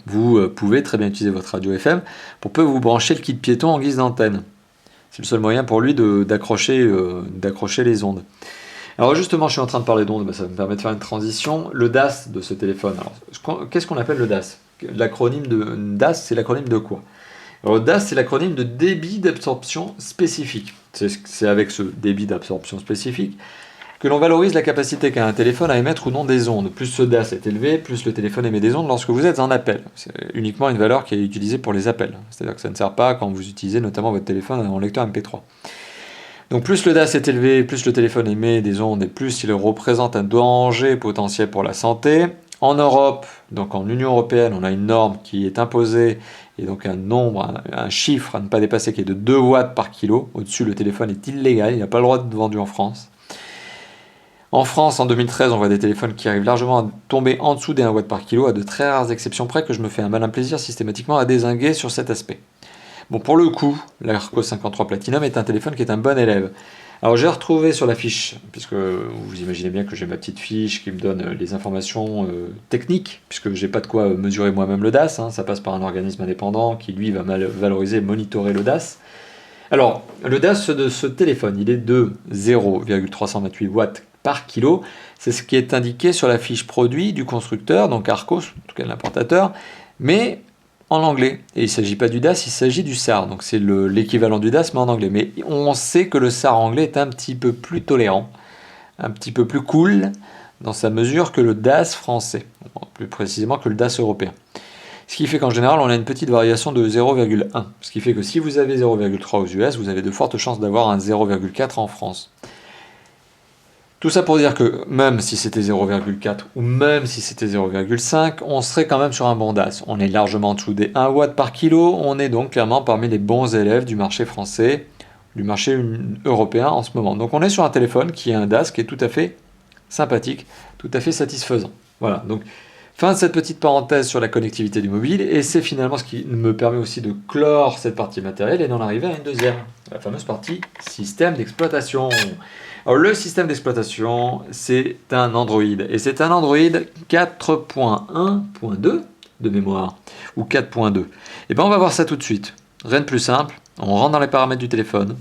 vous pouvez très bien utiliser votre radio FM pour peu vous brancher le kit piéton en guise d'antenne. C'est le seul moyen pour lui d'accrocher les ondes. Alors justement, je suis en train de parler d'ondes, ça me permet de faire une transition. Le DAS de ce téléphone. Alors, qu'est-ce qu'on appelle le DAS? L'acronyme de DAS, c'est l'acronyme de quoi? Alors, le DAS, c'est l'acronyme de débit d'absorption spécifique. C'est avec ce débit d'absorption spécifique que l'on valorise la capacité qu'a un téléphone à émettre ou non des ondes. Plus ce DAS est élevé, plus le téléphone émet des ondes lorsque vous êtes en appel. C'est uniquement une valeur qui est utilisée pour les appels. C'est-à-dire que ça ne sert pas quand vous utilisez notamment votre téléphone en lecteur MP3. Donc plus le DAS est élevé, plus le téléphone émet des ondes et plus il représente un danger potentiel pour la santé. En Europe, donc en Union Européenne, on a une norme qui est imposée et donc un chiffre à ne pas dépasser qui est de 2 watts par kilo. Au-dessus, le téléphone est illégal, il n'a pas le droit d'être vendu en France. En France, en 2013, on voit des téléphones qui arrivent largement à tomber en dessous des 1 watt par kilo, à de très rares exceptions près que je me fais un malin plaisir systématiquement à dézinguer sur cet aspect. Bon, pour le coup, l'Arcos 53 Platinum est un téléphone qui est un bon élève. Alors j'ai retrouvé sur la fiche, puisque vous imaginez bien que j'ai ma petite fiche qui me donne les informations techniques, puisque j'ai pas de quoi mesurer moi-même le DAS, hein, ça passe par un organisme indépendant qui lui va valoriser et monitorer le DAS. Alors, le DAS de ce téléphone, il est de 0,328 watts par kilo, c'est ce qui est indiqué sur la fiche produit du constructeur, donc Arcos, en tout cas de l'importateur, mais en anglais. Et il ne s'agit pas du DAS, il s'agit du SAR. Donc c'est l'équivalent du DAS, mais en anglais. Mais on sait que le SAR anglais est un petit peu plus tolérant, un petit peu plus cool dans sa mesure que le DAS français, plus précisément que le DAS européen. Ce qui fait qu'en général, on a une petite variation de 0,1. Ce qui fait que si vous avez 0,3 aux US, vous avez de fortes chances d'avoir un 0,4 en France. Tout ça pour dire que même si c'était 0,4 ou même si c'était 0,5, on serait quand même sur un bon DAS. On est largement en dessous des 1 watt par kilo, on est donc clairement parmi les bons élèves du marché français, du marché européen en ce moment. Donc on est sur un téléphone qui a un DAS qui est tout à fait sympathique, tout à fait satisfaisant. Voilà, donc fin de cette petite parenthèse sur la connectivité du mobile, et c'est finalement ce qui me permet aussi de clore cette partie matérielle et d'en arriver à une deuxième, la fameuse partie système d'exploitation. Alors le système d'exploitation, c'est un Android, et c'est un Android 4.1.2 de mémoire, ou 4.2. Et bien on va voir ça tout de suite. Rien de plus simple, on rentre dans les paramètres du téléphone,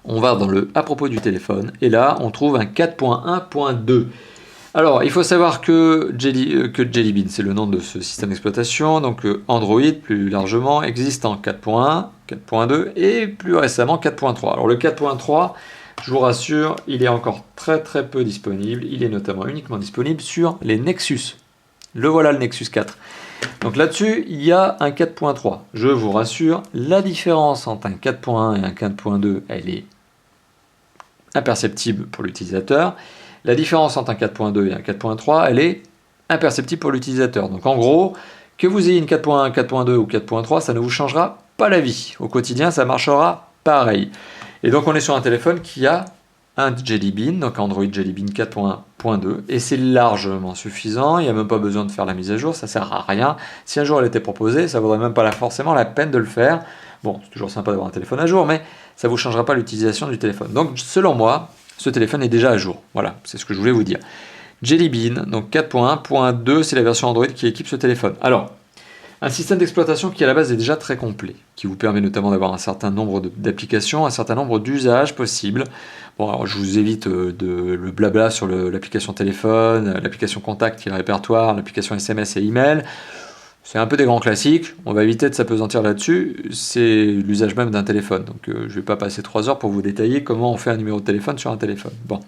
on va dans le à propos du téléphone, et là on trouve un 4.1.2. Alors, il faut savoir que Jelly Bean, c'est le nom de ce système d'exploitation, donc Android, plus largement, existe en 4.1, 4.2 et plus récemment 4.3. Alors le 4.3, je vous rassure, il est encore très peu disponible, il est notamment uniquement disponible sur les Nexus. Le voilà le Nexus 4. Donc là-dessus, il y a un 4.3. Je vous rassure, la différence entre un 4.1 et un 4.2, elle est imperceptible pour l'utilisateur. La différence entre un 4.2 et un 4.3, elle est imperceptible pour l'utilisateur. Donc en gros, que vous ayez une 4.1, 4.2 ou 4.3, ça ne vous changera pas la vie. Au quotidien, ça marchera pareil. Et donc on est sur un téléphone qui a un Jelly Bean, donc Android Jelly Bean 4.1.2, et c'est largement suffisant, il n'y a même pas besoin de faire la mise à jour, ça sert à rien. Si un jour elle était proposée, ça ne vaudrait même pas forcément la peine de le faire. Bon, c'est toujours sympa d'avoir un téléphone à jour, mais ça ne vous changera pas l'utilisation du téléphone. Donc selon moi, ce téléphone est déjà à jour. Voilà, c'est ce que je voulais vous dire. Jelly Bean, donc 4.1.2, c'est la version Android qui équipe ce téléphone. Alors, un système d'exploitation qui à la base est déjà très complet, qui vous permet notamment d'avoir un certain nombre d'applications, un certain nombre d'usages possibles. Bon, alors je vous évite le blabla sur l'application téléphone, l'application contact qui est le répertoire, l'application SMS et email. C'est un peu des grands classiques, on va éviter de s'apesantir là-dessus, c'est l'usage même d'un téléphone. Donc je ne vais pas passer 3 heures pour vous détailler comment on fait un numéro de téléphone sur un téléphone. Bon.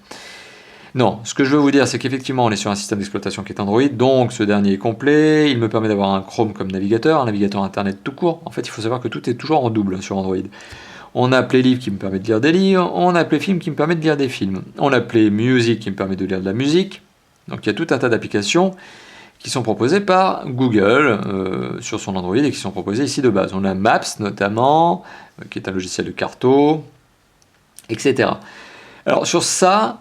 Non, ce que je veux vous dire, c'est qu'effectivement, on est sur un système d'exploitation qui est Android, donc ce dernier est complet. Il me permet d'avoir un Chrome comme navigateur, un navigateur Internet tout court. En fait, il faut savoir que tout est toujours en double sur Android. On a Play Livre qui me permet de lire des livres, on a Play Film qui me permet de lire des films, on a Play Music qui me permet de lire de la musique. Donc il y a tout un tas d'applications qui sont proposées par Google sur son Android et qui sont proposées ici de base. On a Maps notamment, qui est un logiciel de carto, etc. Alors sur ça...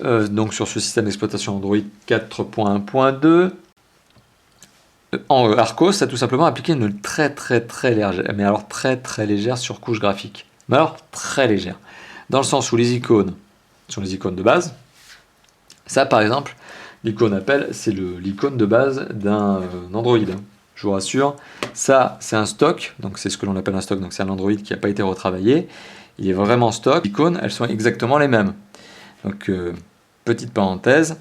donc sur ce système d'exploitation Android 4.1.2, Arcos a tout simplement appliqué une très légère, mais alors très légère surcouche graphique. Mais alors très légère. Dans le sens où les icônes sont les icônes de base. Ça par exemple, l'icône Appel, c'est l'icône de base d'un Android. Je vous rassure, ça c'est un stock, donc c'est ce que l'on appelle un stock, donc c'est un Android qui n'a pas été retravaillé. Il est vraiment stock. Les icônes, elles sont exactement les mêmes. Donc, petite parenthèse,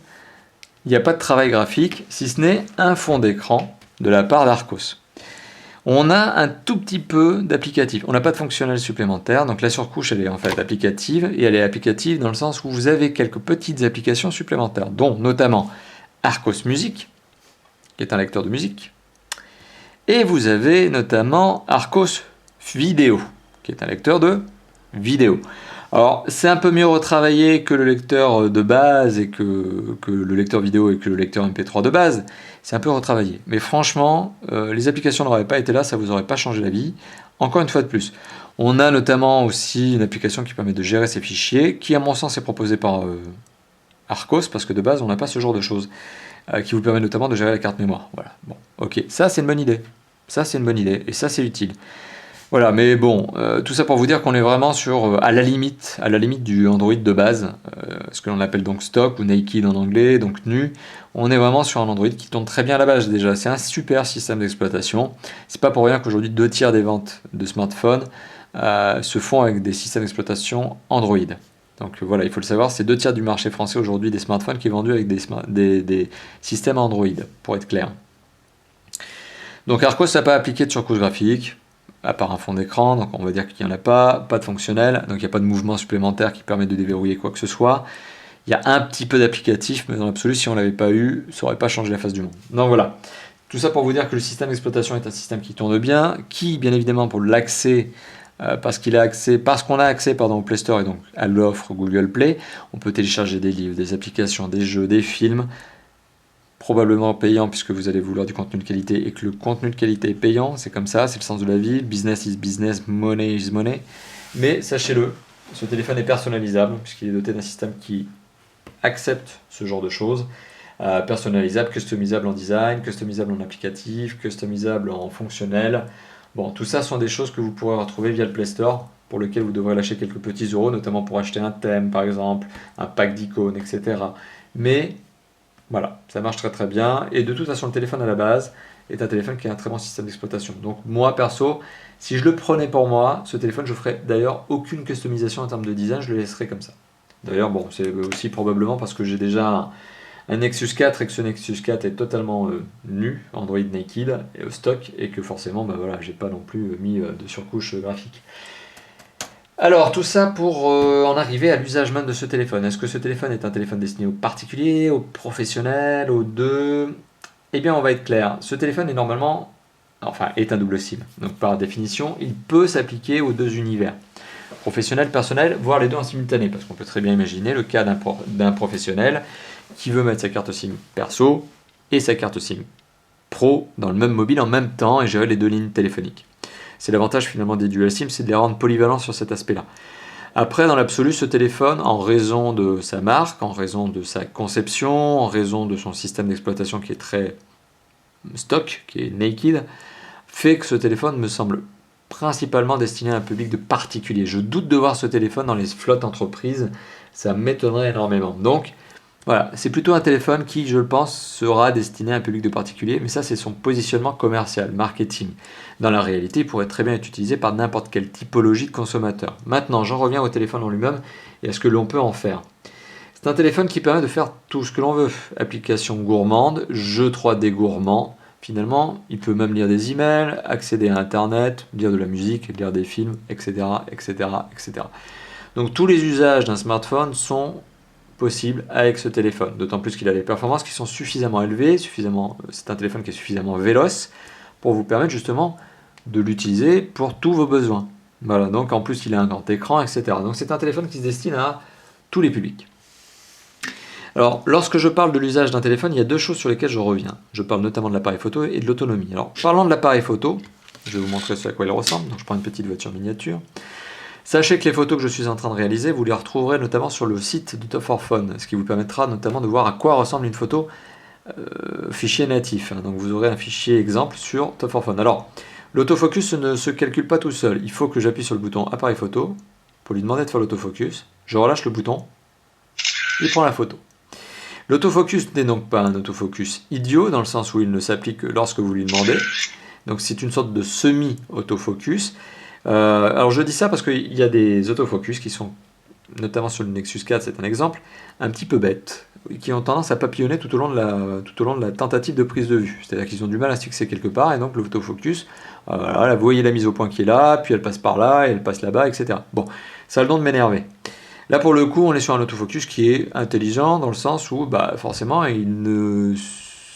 il n'y a pas de travail graphique, si ce n'est un fond d'écran de la part d'Arcos. On a un tout petit peu d'applicatif. On n'a pas de fonctionnel supplémentaire, donc la surcouche, elle est en fait applicative, et elle est applicative dans le sens où vous avez quelques petites applications supplémentaires, dont notamment Arcos Music, qui est un lecteur de musique, et vous avez notamment Arcos Vidéo, qui est un lecteur de vidéo. Alors, c'est un peu mieux retravaillé que le lecteur de base et que le lecteur vidéo et que le lecteur MP3 de base. C'est un peu retravaillé. Mais franchement, les applications n'auraient pas été là, ça ne vous aurait pas changé la vie. Encore une fois de plus. On a notamment aussi une application qui permet de gérer ces fichiers, qui à mon sens est proposée par Arcos, parce que de base, on n'a pas ce genre de choses, qui vous permet notamment de gérer la carte mémoire. Voilà. Bon, ok, ça c'est une bonne idée. Ça c'est une bonne idée, et ça c'est utile. Voilà, mais bon, tout ça pour vous dire qu'on est vraiment sur, à la limite du Android de base, ce que l'on appelle donc stock ou naked en anglais, donc nu. On est vraiment sur un Android qui tourne très bien à la base déjà. C'est un super système d'exploitation. C'est pas pour rien qu'aujourd'hui 2/3 des ventes de smartphones se font avec des systèmes d'exploitation Android. Donc voilà, il faut le savoir, c'est 2/3 du marché français aujourd'hui des smartphones qui est vendu avec des systèmes Android, pour être clair. Donc Arcos n'a pas appliqué de surcouche graphique, à part un fond d'écran, donc on va dire qu'il n'y en a pas de fonctionnel, donc il n'y a pas de mouvement supplémentaire qui permet de déverrouiller quoi que ce soit. Il y a un petit peu d'applicatif, mais dans l'absolu, si on ne l'avait pas eu, ça n'aurait pas changé la face du monde. Donc voilà, tout ça pour vous dire que le système d'exploitation est un système qui tourne bien, qui, bien évidemment, pour l'accès, parce qu'on a accès au Play Store et donc à l'offre Google Play, on peut télécharger des livres, des applications, des jeux, des films, probablement payant puisque vous allez vouloir du contenu de qualité et que le contenu de qualité est payant, c'est comme ça, c'est le sens de la vie, business is business, money is money. Mais sachez-le, ce téléphone est personnalisable puisqu'il est doté d'un système qui accepte ce genre de choses, personnalisable, customisable en design, customisable en applicatif, customisable en fonctionnel. Bon, tout ça sont des choses que vous pourrez retrouver via le Play Store, pour lequel vous devrez lâcher quelques petits euros, notamment pour acheter un thème par exemple, un pack d'icônes, etc. Mais voilà, ça marche très bien, et de toute façon le téléphone à la base est un téléphone qui a un très bon système d'exploitation. Donc moi perso, si je le prenais pour moi, ce téléphone je ferais d'ailleurs aucune customisation en termes de design, je le laisserais comme ça. D'ailleurs bon, c'est aussi probablement parce que j'ai déjà un Nexus 4 et que ce Nexus 4 est totalement nu, Android naked, et au stock, et que forcément voilà, j'ai pas non plus mis de surcouche graphique. Alors, tout ça pour en arriver à l'usage même de ce téléphone. Est-ce que ce téléphone est un téléphone destiné aux particuliers, aux professionnels, aux deux? Eh bien, on va être clair. Ce téléphone est normalement, enfin, est un double SIM. Donc, par définition, il peut s'appliquer aux deux univers. Professionnel, personnel, voire les deux en simultané. Parce qu'on peut très bien imaginer le cas d'un professionnel qui veut mettre sa carte SIM perso et sa carte SIM pro dans le même mobile en même temps et gérer les deux lignes téléphoniques. C'est l'avantage finalement des dual SIM, c'est de les rendre polyvalents sur cet aspect-là. Après, dans l'absolu, ce téléphone, en raison de sa marque, en raison de sa conception, en raison de son système d'exploitation qui est très stock, qui est naked, fait que ce téléphone me semble principalement destiné à un public de particuliers. Je doute de voir ce téléphone dans les flottes entreprises, ça m'étonnerait énormément. Donc, voilà, c'est plutôt un téléphone qui, je le pense, sera destiné à un public de particuliers, mais ça c'est son positionnement commercial, marketing. Dans la réalité, il pourrait très bien être utilisé par n'importe quelle typologie de consommateur. Maintenant, j'en reviens au téléphone en lui-même et à ce que l'on peut en faire. C'est un téléphone qui permet de faire tout ce que l'on veut. Application gourmande, jeu 3D gourmand. Finalement, il peut même lire des emails, accéder à Internet, lire de la musique, lire des films, etc., etc., etc. Donc tous les usages d'un smartphone sont possible avec ce téléphone, d'autant plus qu'il a des performances qui sont suffisamment élevées, c'est un téléphone qui est suffisamment véloce pour vous permettre justement de l'utiliser pour tous vos besoins. Voilà, donc en plus il a un grand écran, etc. Donc c'est un téléphone qui se destine à tous les publics. Alors, lorsque je parle de l'usage d'un téléphone, il y a deux choses sur lesquelles je reviens. Je parle notamment de l'appareil photo et de l'autonomie. Alors, parlant de l'appareil photo, je vais vous montrer ce à quoi il ressemble. Donc je prends une petite voiture miniature. Sachez que les photos que je suis en train de réaliser, vous les retrouverez notamment sur le site de Top 4 Phone, ce qui vous permettra notamment de voir à quoi ressemble une photo fichier natif. Donc vous aurez un fichier exemple sur Top 4 Phone. Alors, l'autofocus ne se calcule pas tout seul. Il faut que j'appuie sur le bouton appareil photo pour lui demander de faire l'autofocus. Je relâche le bouton, il prend la photo. L'autofocus n'est donc pas un autofocus idiot, dans le sens où il ne s'applique que lorsque vous lui demandez. Donc c'est une sorte de semi-autofocus. Alors je dis ça parce qu'il y a des autofocus qui sont, notamment sur le Nexus 4, c'est un exemple, un petit peu bêtes, qui ont tendance à papillonner tout au long de la tentative de prise de vue. C'est-à-dire qu'ils ont du mal à se fixer quelque part, et donc l'autofocus, voilà, là, vous voyez la mise au point qui est là, puis elle passe par là, et elle passe là-bas, etc. Bon, ça a le don de m'énerver. Là pour le coup, on est sur un autofocus qui est intelligent, dans le sens où, forcément, il ne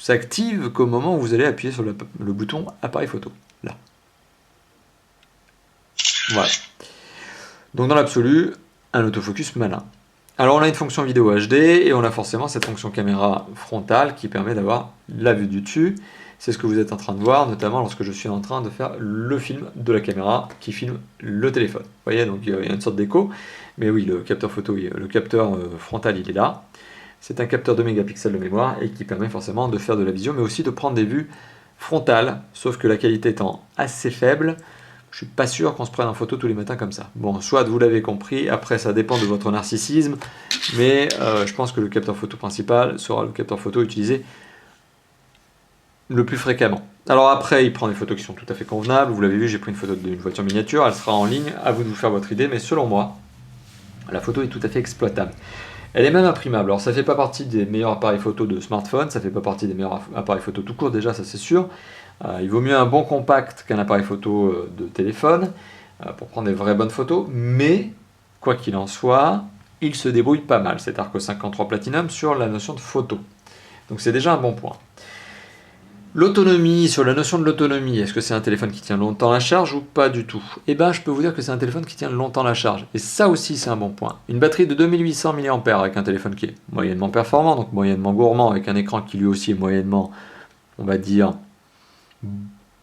s'active qu'au moment où vous allez appuyer sur le bouton appareil photo, là. Voilà. Donc dans l'absolu, un autofocus malin. Alors on a une fonction vidéo HD et on a forcément cette fonction caméra frontale qui permet d'avoir la vue du dessus. C'est ce que vous êtes en train de voir, notamment lorsque je suis en train de faire le film de la caméra qui filme le téléphone. Vous voyez, donc il y a une sorte d'écho. Mais oui, le capteur photo, le capteur frontal, il est là. C'est un capteur de mégapixels de mémoire et qui permet forcément de faire de la visio, mais aussi de prendre des vues frontales, sauf que la qualité étant assez faible, je suis pas sûr qu'on se prenne en photo tous les matins comme ça. Bon, soit vous l'avez compris, après ça dépend de votre narcissisme, mais je pense que le capteur photo principal sera le capteur photo utilisé le plus fréquemment. Alors après, il prend des photos qui sont tout à fait convenables. Vous l'avez vu, j'ai pris une photo d'une voiture miniature, elle sera en ligne, à vous de vous faire votre idée, mais selon moi, la photo est tout à fait exploitable. Elle est même imprimable. Alors ça fait pas partie des meilleurs appareils photo de smartphone, ça fait pas partie des meilleurs appareils photo tout court déjà, ça c'est sûr. Il vaut mieux un bon compact qu'un appareil photo de téléphone pour prendre des vraies bonnes photos, mais quoi qu'il en soit, il se débrouille pas mal, cet Arco 53 Platinum, sur la notion de photo. Donc c'est déjà un bon point. L'autonomie, sur la notion de l'autonomie, est-ce que c'est un téléphone qui tient longtemps la charge ou pas du tout? Eh bien, je peux vous dire que c'est un téléphone qui tient longtemps la charge. Et ça aussi, c'est un bon point. Une batterie de 2800 mAh avec un téléphone qui est moyennement performant, donc moyennement gourmand, avec un écran qui lui aussi est moyennement, on va dire,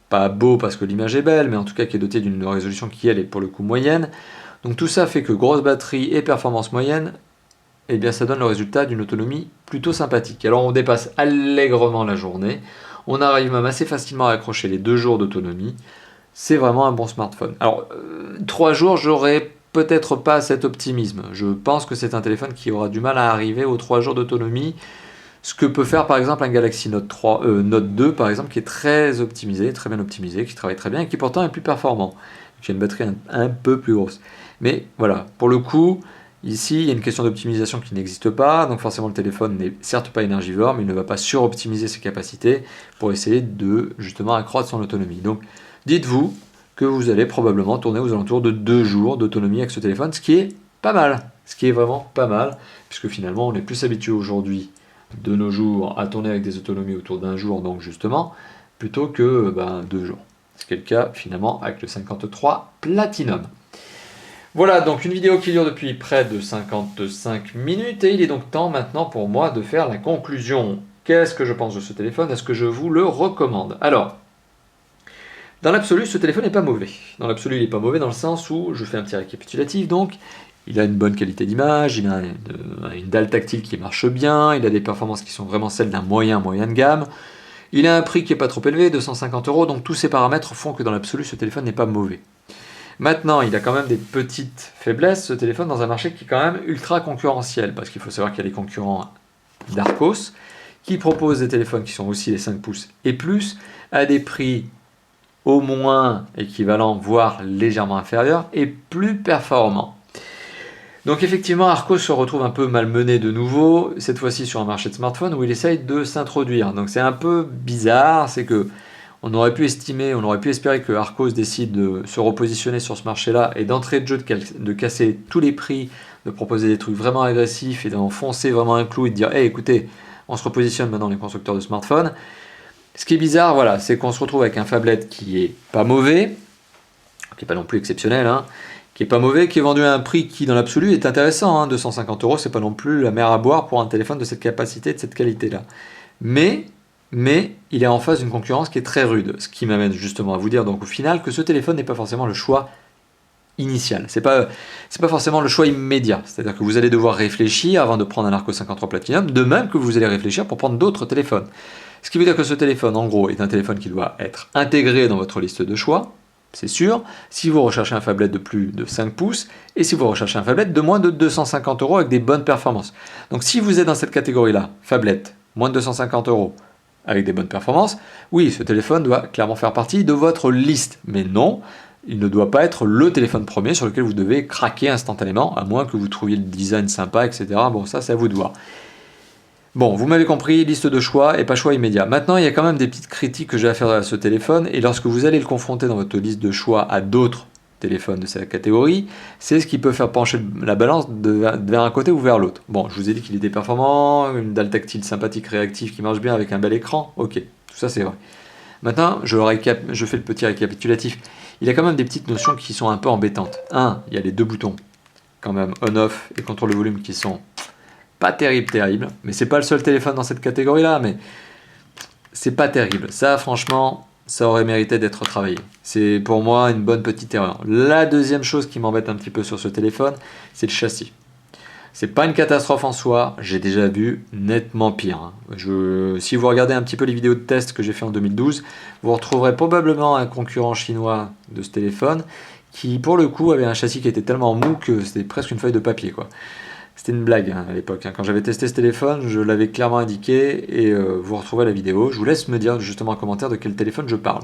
pas beau parce que l'image est belle, mais en tout cas qui est doté d'une résolution qui, elle, est pour le coup moyenne. Donc tout ça fait que grosse batterie et performance moyenne, eh bien ça donne le résultat d'une autonomie plutôt sympathique. Alors on dépasse allègrement la journée, on arrive même assez facilement à accrocher les 2 jours d'autonomie. C'est vraiment un bon smartphone. Alors 3 jours, j'aurais peut-être pas cet optimisme. Je pense que c'est un téléphone qui aura du mal à arriver aux 3 jours d'autonomie. Ce que peut faire par exemple un Galaxy Note 2 par exemple, qui est très optimisé, très bien optimisé, qui travaille très bien et qui pourtant est plus performant. Qui a une batterie un peu plus grosse. Mais voilà, pour le coup, ici il y a une question d'optimisation qui n'existe pas, donc forcément le téléphone n'est certes pas énergivore, mais il ne va pas suroptimiser ses capacités pour essayer de justement accroître son autonomie. Donc dites-vous que vous allez probablement tourner aux alentours de 2 jours d'autonomie avec ce téléphone, ce qui est pas mal, ce qui est vraiment pas mal, puisque finalement on est plus habitué aujourd'hui de nos jours à tourner avec des autonomies autour d'1 jour, donc justement, plutôt que 2 jours. Ce qui est le cas finalement avec le 53 Platinum. Voilà donc une vidéo qui dure depuis près de 55 minutes et il est donc temps maintenant pour moi de faire la conclusion. Qu'est-ce que je pense de ce téléphone? Est-ce que je vous le recommande? Alors, dans l'absolu, ce téléphone n'est pas mauvais. Dans l'absolu, il n'est pas mauvais dans le sens où, je fais un petit récapitulatif, donc, il a une bonne qualité d'image, il a une dalle tactile qui marche bien, il a des performances qui sont vraiment celles d'un moyen de gamme, il a un prix qui n'est pas trop élevé, 250 €, donc tous ces paramètres font que dans l'absolu, ce téléphone n'est pas mauvais. Maintenant, il a quand même des petites faiblesses, ce téléphone, dans un marché qui est quand même ultra concurrentiel, parce qu'il faut savoir qu'il y a des concurrents d'Arcos, qui proposent des téléphones qui sont aussi les 5 pouces et plus, à des prix au moins équivalents, voire légèrement inférieurs, et plus performants. Donc effectivement, Arcos se retrouve un peu malmené de nouveau, cette fois-ci sur un marché de smartphones où il essaye de s'introduire. Donc c'est un peu bizarre, c'est que on aurait pu espérer que Arcos décide de se repositionner sur ce marché-là et d'entrée de jeu de casser tous les prix, de proposer des trucs vraiment agressifs et d'enfoncer vraiment un clou et de dire hey, écoutez, on se repositionne maintenant les constructeurs de smartphones. Ce qui est bizarre, voilà, c'est qu'on se retrouve avec un phablet qui est pas mauvais, qui est pas non plus exceptionnel, hein, qui est pas mauvais, qui est vendu à un prix qui dans l'absolu est intéressant, hein, 250 €, c'est pas non plus la mer à boire pour un téléphone de cette capacité, de cette qualité-là. Mais il est en face d'une concurrence qui est très rude, ce qui m'amène justement à vous dire donc au final que ce téléphone n'est pas forcément le choix initial, c'est pas forcément le choix immédiat, c'est-à-dire que vous allez devoir réfléchir avant de prendre un Arcos 53 Platinum, de même que vous allez réfléchir pour prendre d'autres téléphones. Ce qui veut dire que ce téléphone, en gros, est un téléphone qui doit être intégré dans votre liste de choix, c'est sûr, si vous recherchez un phablet de plus de 5 pouces, et si vous recherchez un phablet de moins de 250 € avec des bonnes performances. Donc si vous êtes dans cette catégorie-là, phablet, moins de 250 € avec des bonnes performances, oui, ce téléphone doit clairement faire partie de votre liste. Mais non, il ne doit pas être le téléphone premier sur lequel vous devez craquer instantanément, à moins que vous trouviez le design sympa, etc. Bon, ça, c'est à vous de voir. Bon, vous m'avez compris, liste de choix et pas choix immédiat. Maintenant, il y a quand même des petites critiques que j'ai à faire à ce téléphone, et lorsque vous allez le confronter dans votre liste de choix à d'autres téléphones de cette catégorie, c'est ce qui peut faire pencher la balance vers un côté ou vers l'autre. Bon, je vous ai dit qu'il était performant, une dalle tactile sympathique, réactive, qui marche bien avec un bel écran, ok, tout ça c'est vrai. Maintenant, je fais le petit récapitulatif. Il y a quand même des petites notions qui sont un peu embêtantes. Il y a les 2 boutons, quand même, on-off et contrôle de volume qui sont pas terrible, mais c'est pas le seul téléphone dans cette catégorie-là, mais c'est pas terrible. Ça, franchement, ça aurait mérité d'être travaillé. C'est pour moi une bonne petite erreur. La deuxième chose qui m'embête un petit peu sur ce téléphone, c'est le châssis. C'est pas une catastrophe en soi, j'ai déjà vu nettement pire. Si vous regardez un petit peu les vidéos de test que j'ai fait en 2012, vous retrouverez probablement un concurrent chinois de ce téléphone qui, pour le coup, avait un châssis qui était tellement mou que c'était presque une feuille de papier, quoi. C'était une blague à l'époque. Quand j'avais testé ce téléphone, je l'avais clairement indiqué et vous retrouvez la vidéo. Je vous laisse me dire justement en commentaire de quel téléphone je parle.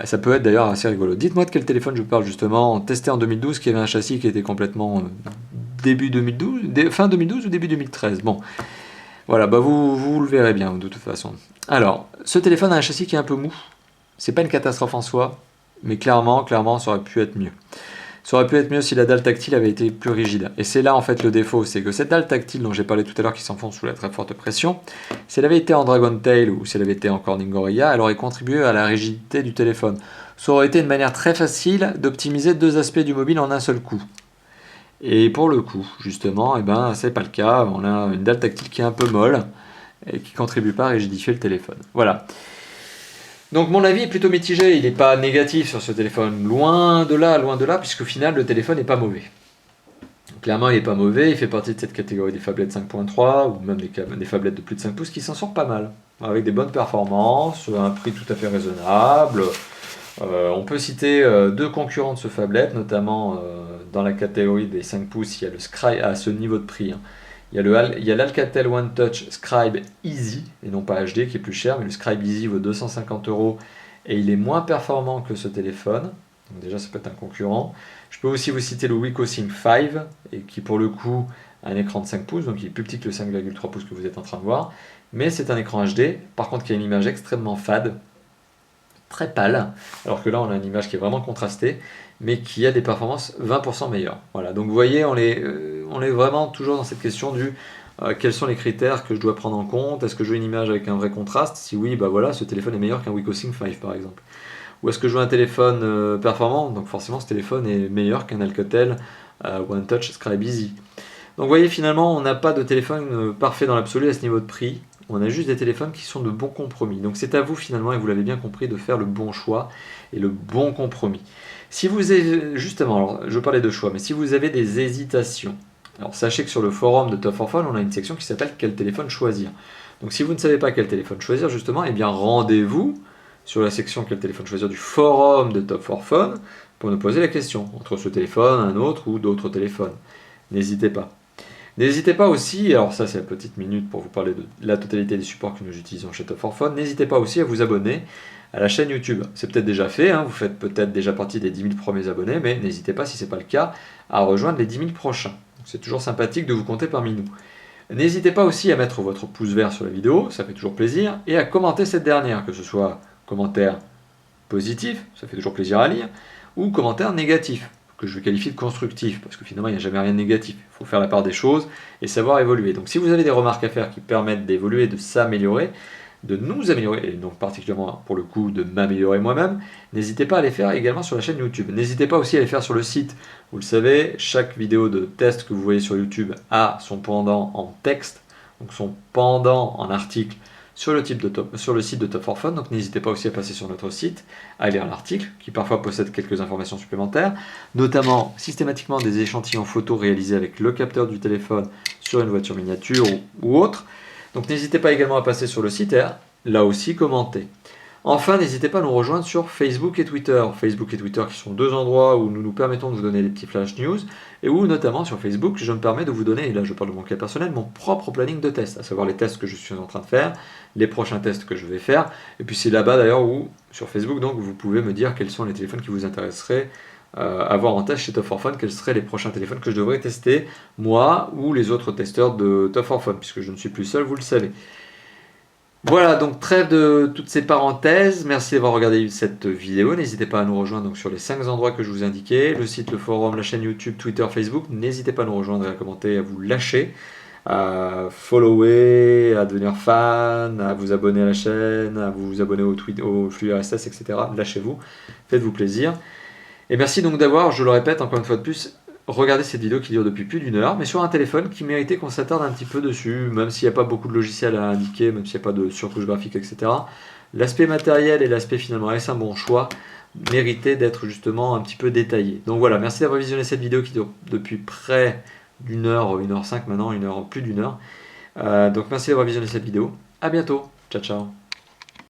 Ça peut être d'ailleurs assez rigolo. Dites-moi de quel téléphone je parle justement. Testé en 2012, qui avait un châssis qui était complètement début 2012, fin 2012 ou début 2013. Bon, voilà, vous le verrez bien de toute façon. Alors, ce téléphone a un châssis qui est un peu mou. C'est pas une catastrophe en soi, mais clairement, ça aurait pu être mieux. Ça aurait pu être mieux si la dalle tactile avait été plus rigide. Et c'est là en fait le défaut, c'est que cette dalle tactile dont j'ai parlé tout à l'heure qui s'enfonce sous la très forte pression, si elle avait été en Dragon Tail ou si elle avait été en Corning Gorilla, elle aurait contribué à la rigidité du téléphone. Ça aurait été une manière très facile d'optimiser 2 aspects du mobile en un seul coup. Et pour le coup, justement, c'est pas le cas. On a une dalle tactile qui est un peu molle et qui contribue pas à rigidifier le téléphone. Voilà. Donc mon avis est plutôt mitigé, il n'est pas négatif sur ce téléphone, loin de là, puisqu'au final le téléphone n'est pas mauvais. Clairement il n'est pas mauvais, il fait partie de cette catégorie des phablettes 5.3 ou même des phablettes de plus de 5 pouces qui s'en sortent pas mal, avec des bonnes performances, un prix tout à fait raisonnable. On peut citer 2 concurrents de ce phablet, notamment dans la catégorie des 5 pouces, il y a le Scribe à ce niveau de prix. Il y a l'Alcatel One Touch Scribe Easy, et non pas HD qui est plus cher, mais le Scribe Easy vaut 250 € et il est moins performant que ce téléphone. Donc déjà ça peut être un concurrent. Je peux aussi vous citer le WecoSync 5, et qui pour le coup a un écran de 5 pouces, donc il est plus petit que le 5,3 pouces que vous êtes en train de voir. Mais c'est un écran HD, par contre qui a une image extrêmement fade, très pâle, alors que là on a une image qui est vraiment contrastée, mais qui a des performances 20% meilleures. Voilà, donc vous voyez, on est vraiment toujours dans cette question du Quels sont les critères que je dois prendre en compte? Est-ce que je veux une image avec un vrai contraste? Si oui, bah voilà, ce téléphone est meilleur qu'un Wiko Sync 5 par exemple. Ou est-ce que je veux un téléphone performant? Donc forcément ce téléphone est meilleur qu'un Alcatel One Touch Scribe Easy. Donc vous voyez, finalement on n'a pas de téléphone parfait dans l'absolu à ce niveau de prix. On a juste des téléphones qui sont de bons compromis. Donc c'est à vous finalement, et vous l'avez bien compris, de faire le bon choix et le bon compromis. Si vous avez, justement, alors je parlais de choix, mais si vous avez des hésitations, alors sachez que sur le forum de Top 4 Phone, on a une section qui s'appelle quel téléphone choisir. Donc si vous ne savez pas quel téléphone choisir, justement, eh bien rendez-vous sur la section quel téléphone choisir du forum de Top 4 Phone pour nous poser la question entre ce téléphone, un autre ou d'autres téléphones. N'hésitez pas. N'hésitez pas aussi, alors ça c'est la petite minute pour vous parler de la totalité des supports que nous utilisons chez Top 4 Phone, n'hésitez pas aussi à vous abonner à la chaîne YouTube. C'est peut-être déjà fait, hein, vous faites peut-être déjà partie des 10 000 premiers abonnés, mais n'hésitez pas, si ce n'est pas le cas, à rejoindre les 10 000 prochains. C'est toujours sympathique de vous compter parmi nous. N'hésitez pas aussi à mettre votre pouce vert sur la vidéo, ça fait toujours plaisir, et à commenter cette dernière, que ce soit commentaire positif, ça fait toujours plaisir à lire, ou commentaire négatif, que je qualifie de constructif, parce que finalement il n'y a jamais rien de négatif. Il faut faire la part des choses et savoir évoluer. Donc si vous avez des remarques à faire qui permettent d'évoluer, de s'améliorer, de nous améliorer, et donc particulièrement pour le coup de m'améliorer moi-même, n'hésitez pas à les faire également sur la chaîne YouTube. N'hésitez pas aussi à les faire sur le site. Vous le savez, chaque vidéo de test que vous voyez sur YouTube a son pendant en texte, donc son pendant en article sur le site de Top 4 Phone. Donc n'hésitez pas aussi à passer sur notre site, à lire l'article, qui parfois possède quelques informations supplémentaires, notamment systématiquement des échantillons photos réalisés avec le capteur du téléphone sur une voiture miniature ou autre. Donc n'hésitez pas également à passer sur le site et à, là aussi, commenter. Enfin, n'hésitez pas à nous rejoindre sur Facebook et Twitter. Facebook et Twitter qui sont deux endroits où nous nous permettons de vous donner des petits flash news et où notamment sur Facebook, je me permets de vous donner, et là je parle de mon cas personnel, mon propre planning de tests, à savoir les tests que je suis en train de faire, les prochains tests que je vais faire, et puis c'est là-bas d'ailleurs où, sur Facebook, donc vous pouvez me dire quels sont les téléphones qui vous intéresseraient à voir en test chez Top 4 Phone, quels seraient les prochains téléphones que je devrais tester, moi ou les autres testeurs de Top 4 Phone, puisque je ne suis plus seul, vous le savez. Voilà, donc trêve de toutes ces parenthèses. Merci d'avoir regardé cette vidéo. N'hésitez pas à nous rejoindre donc, sur les 5 endroits que je vous ai indiqués, le site, le forum, la chaîne YouTube, Twitter, Facebook. N'hésitez pas à nous rejoindre et à commenter, à vous lâcher, à follower, à devenir fan, à vous abonner à la chaîne, à vous abonner au flux RSS, etc. Lâchez-vous, faites-vous plaisir. Et merci donc d'avoir, je le répète encore une fois de plus, regardez cette vidéo qui dure depuis plus d'1 heure, mais sur un téléphone qui méritait qu'on s'attarde un petit peu dessus, même s'il n'y a pas beaucoup de logiciels à indiquer, même s'il n'y a pas de surcouche graphique, etc. L'aspect matériel et l'aspect finalement est un bon choix, méritait d'être justement un petit peu détaillé. Donc voilà, merci d'avoir visionné cette vidéo qui dure depuis près d'1 heure, 1h05 maintenant, plus d'1 heure. Donc merci d'avoir visionné cette vidéo, à bientôt, ciao ciao.